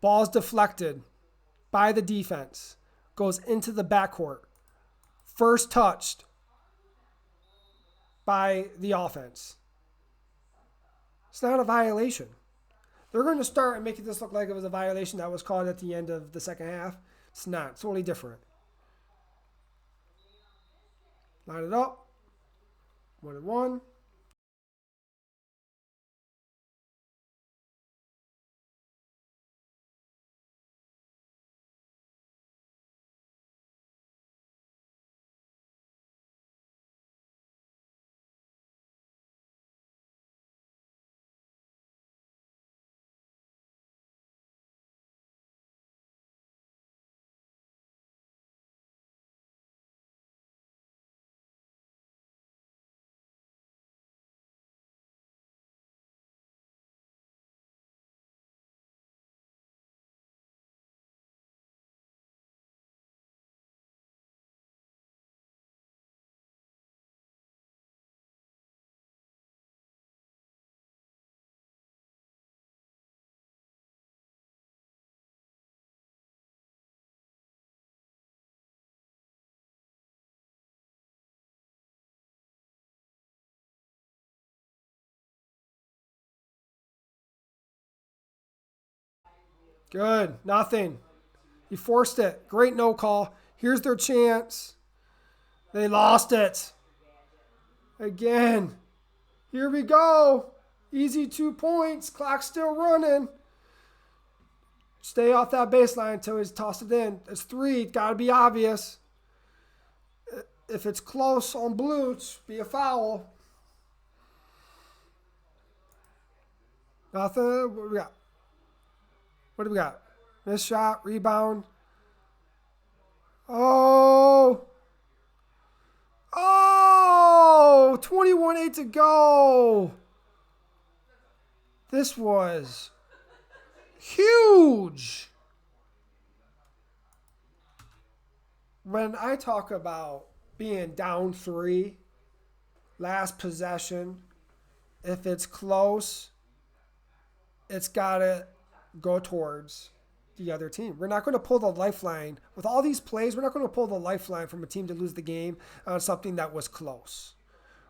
Ball's deflected by the defense. Goes into the backcourt. First touched by the offense. It's not a violation. They're going to start and making this look like it was a violation that was called at the end of the second half. It's not. It's totally different. Line it up. 1-1. Good. Nothing. He forced it. Great no call. Here's their chance. They lost it. Again. Here we go. Easy 2 points. Clock's still running. Stay off that baseline until he's tossed it in. It's 3. Got to be obvious. If it's close on blue, it's be a foul. Nothing. What do we got? What do we got? Missed shot, rebound. Oh! 21-8 to go. This was huge. When I talk about being down 3, last possession, if it's close, it's got to go towards the other team. We're not going to pull the lifeline. With all these plays, we're not going to pull the lifeline from a team to lose the game on something that was close.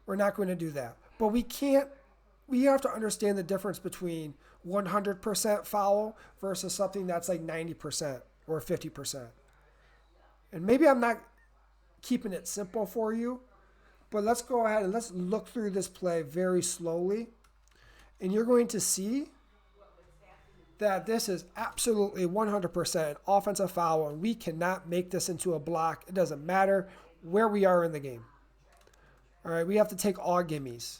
We're not going to do that. But we have to understand the difference between 100% foul versus something that's like 90% or 50%. And maybe I'm not keeping it simple for you, but let's go ahead and let's look through this play very slowly. And you're going to see that this is absolutely 100% offensive foul, and we cannot make this into a block. It doesn't matter where we are in the game. All right, we have to take all gimmies.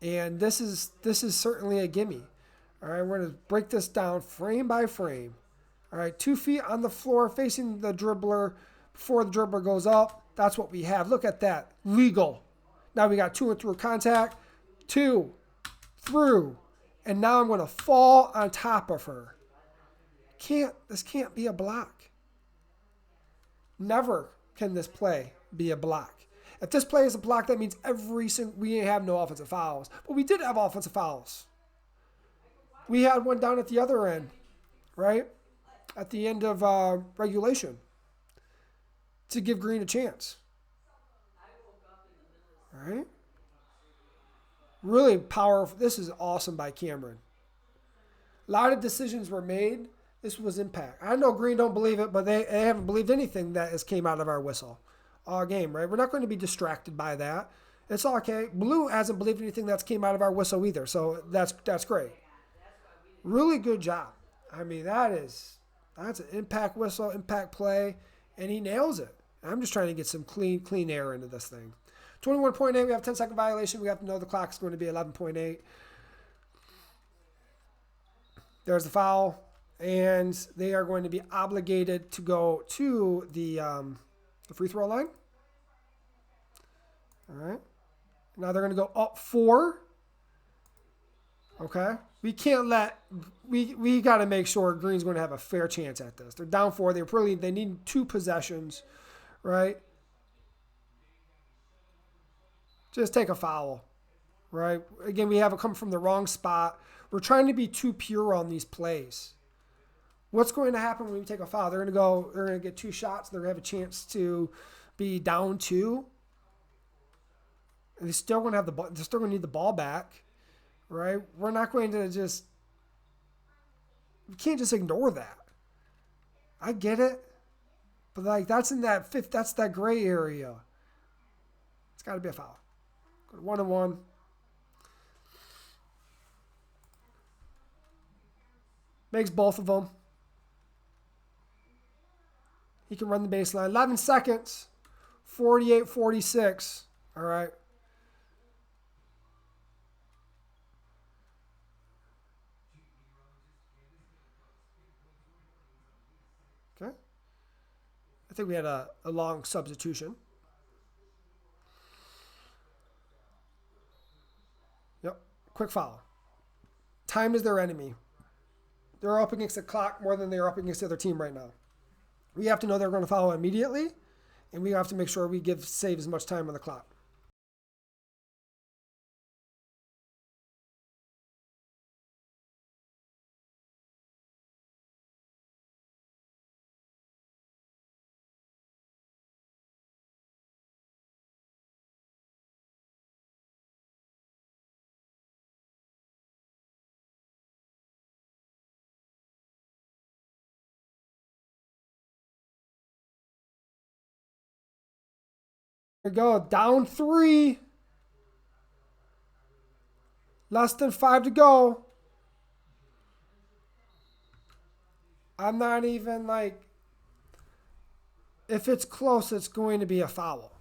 And this is certainly a gimme. All right, we're going to break this down frame by frame. All right, 2 feet on the floor facing the dribbler before the dribbler goes up. That's what we have. Look at that. Legal. Now we got 2 and through contact. 2 through. And now I'm going to fall on top of her. This can't be a block. Never can this play be a block. If this play is a block, that means we have no offensive fouls. But we did have offensive fouls. We had one down at the other end, right? At the end of regulation to give Green a chance. All right? Really powerful. This is awesome by Cameron. A lot of decisions were made. This was impact. I know Green don't believe it, but they haven't believed anything that has came out of our whistle all game, right? We're not going to be distracted by that. It's all okay. Blue hasn't believed anything that's came out of our whistle either, so that's great. Really good job. I mean, that's an impact whistle, impact play, and he nails it. I'm just trying to get some clean air into this thing. 21.8, we have 10-second violation. We have to know the clock is going to be 11.8. There's the foul, and they are going to be obligated to go to the free throw line. All right. Now they're going to go up 4. Okay. We can't let we got to make sure Green's going to have a fair chance at this. They're down 4. They need 2 possessions, right? Just take a foul, right? Again, we have it come from the wrong spot. We're trying to be too pure on these plays. What's going to happen when we take a foul? They're going to get 2 shots. They're going to have a chance to be down 2. And they're still going to have the ball. They're still going to need the ball back, right? We're not going to we can't just ignore that. I get it, but like that's in that fifth. That's that gray area. It's got to be a foul. Go to 1-on-1. Makes both of them. He can run the baseline. 11 seconds. 48-46. All right. Okay. I think we had a long substitution. Yep. Quick foul. Time is their enemy. They're up against the clock more than they're up against the other team right now. We have to know they're going to foul immediately, and we have to make sure we save as much time on the clock. Here we go. Down 3. Less than 5 to go. I'm not even like, if it's close, it's going to be a foul.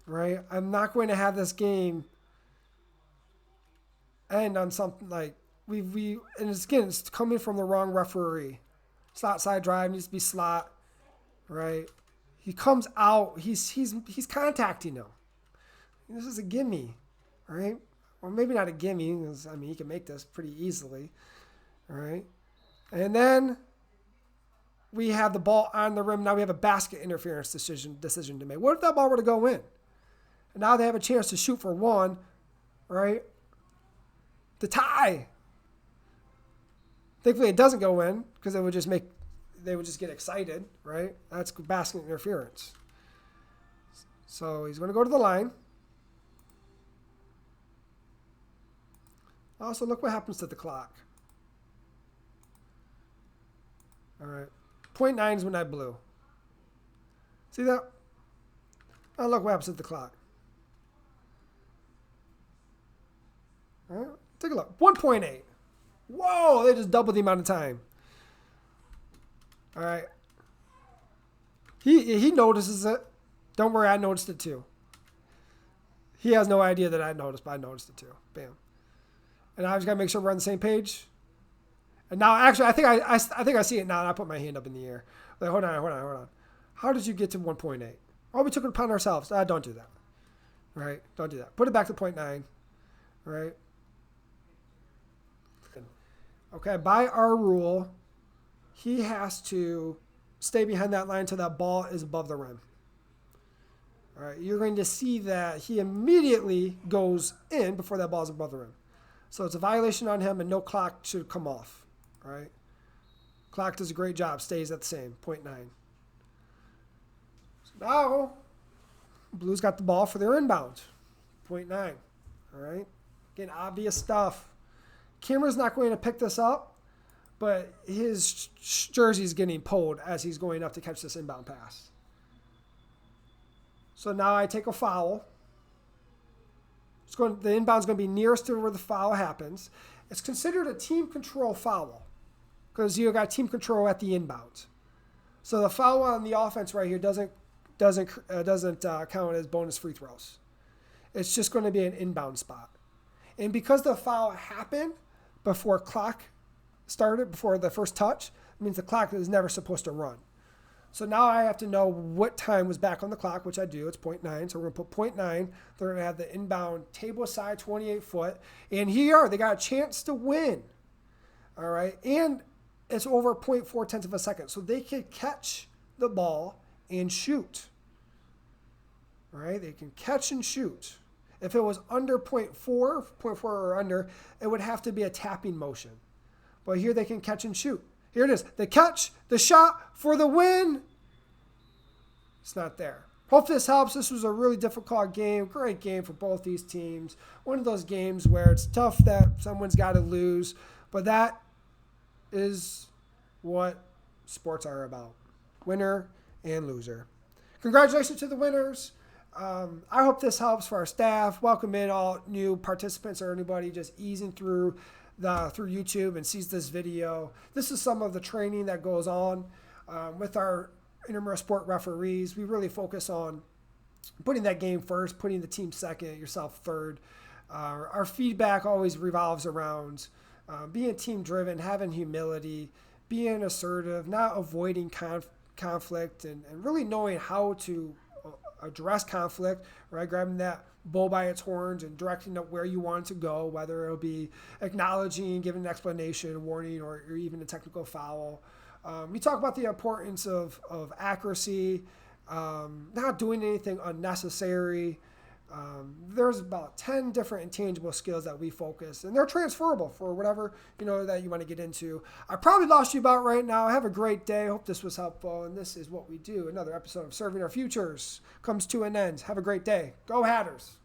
Right? I'm not going to have this game end on something like, and it's coming from the wrong referee. Slot side drive needs to be slot. Right? He comes out. He's contacting him. This is a gimme, all right? Or maybe not a gimme, because I mean he can make this pretty easily, all right? And then we have the ball on the rim. Now we have a basket interference decision to make. What if that ball were to go in? And now they have a chance to shoot for 1, right? The tie. Thankfully, it doesn't go in because they would just get excited, right? That's basket interference. So he's going to go to the line. Also, look what happens to the clock. All right. 0.9 is when I blew. See that? Oh, look what happens to the clock. All right. Take a look. 1.8. Whoa, they just doubled the amount of time. All right. He notices it. Don't worry, I noticed it too. He has no idea that I noticed, but I noticed it too. Bam. And I just got to make sure we're on the same page. And now, actually, I think I see it now, and I put my hand up in the air. Like, hold on. How did you get to 1.8? Oh, we took it upon ourselves. Don't do that. Right? Don't do that. Put it back to 0.9. Right? Okay, by our rule, he has to stay behind that line until that ball is above the rim. All right, you're going to see that he immediately goes in before that ball is above the rim. So it's a violation on him, and no clock should come off. All right? Clock does a great job, stays at the same, 0.9. So now, Blues got the ball for their inbound, 0.9. All right? Again, obvious stuff. Camera's not going to pick this up, but his jersey's getting pulled as he's going up to catch this inbound pass. So now I take a foul. The inbound's going to be nearest to where the foul happens. It's considered a team control foul because you got team control at the inbound. So the foul on the offense right here doesn't count as bonus free throws. It's just going to be an inbound spot. And because the foul happened before clock started, before the first touch, it means the clock is never supposed to run. So now I have to know what time was back on the clock, which I do. It's 0.9. So we're going to put 0.9. They're going to have the inbound table side 28 foot. And here they got a chance to win. All right. And it's over 0.4 tenths of a second. So they can catch the ball and shoot. All right. They can catch and shoot. If it was under 0.4 or under, it would have to be a tapping motion. But here they can catch and shoot. Here it is. The catch, the shot for the win. It's not there. Hope this helps. This was a really difficult game. Great game for both these teams. One of those games where it's tough that someone's got to lose. But that is what sports are about. Winner and loser. Congratulations to the winners. I hope this helps for our staff. Welcome in all new participants or anybody just easing through YouTube and sees this video. This is some of the training that goes on with our intramural sport referees. We really focus on putting that game first, putting the team second, yourself third. Our feedback always revolves around being team driven, having humility, being assertive, not avoiding conflict, and really knowing how to address conflict, right? Grabbing that bull by its horns and directing it where you want it to go, whether it'll be acknowledging, giving an explanation, warning, or even a technical foul. We talk about the importance of accuracy, not doing anything unnecessary. There's about 10 different intangible skills that we focus, and they're transferable for whatever that you want to get into. I probably lost you about right now. Have a great day. Hope this was helpful, and this is what we do. Another episode of Serving Our Futures comes to an end. Have a great day. Go Hatters.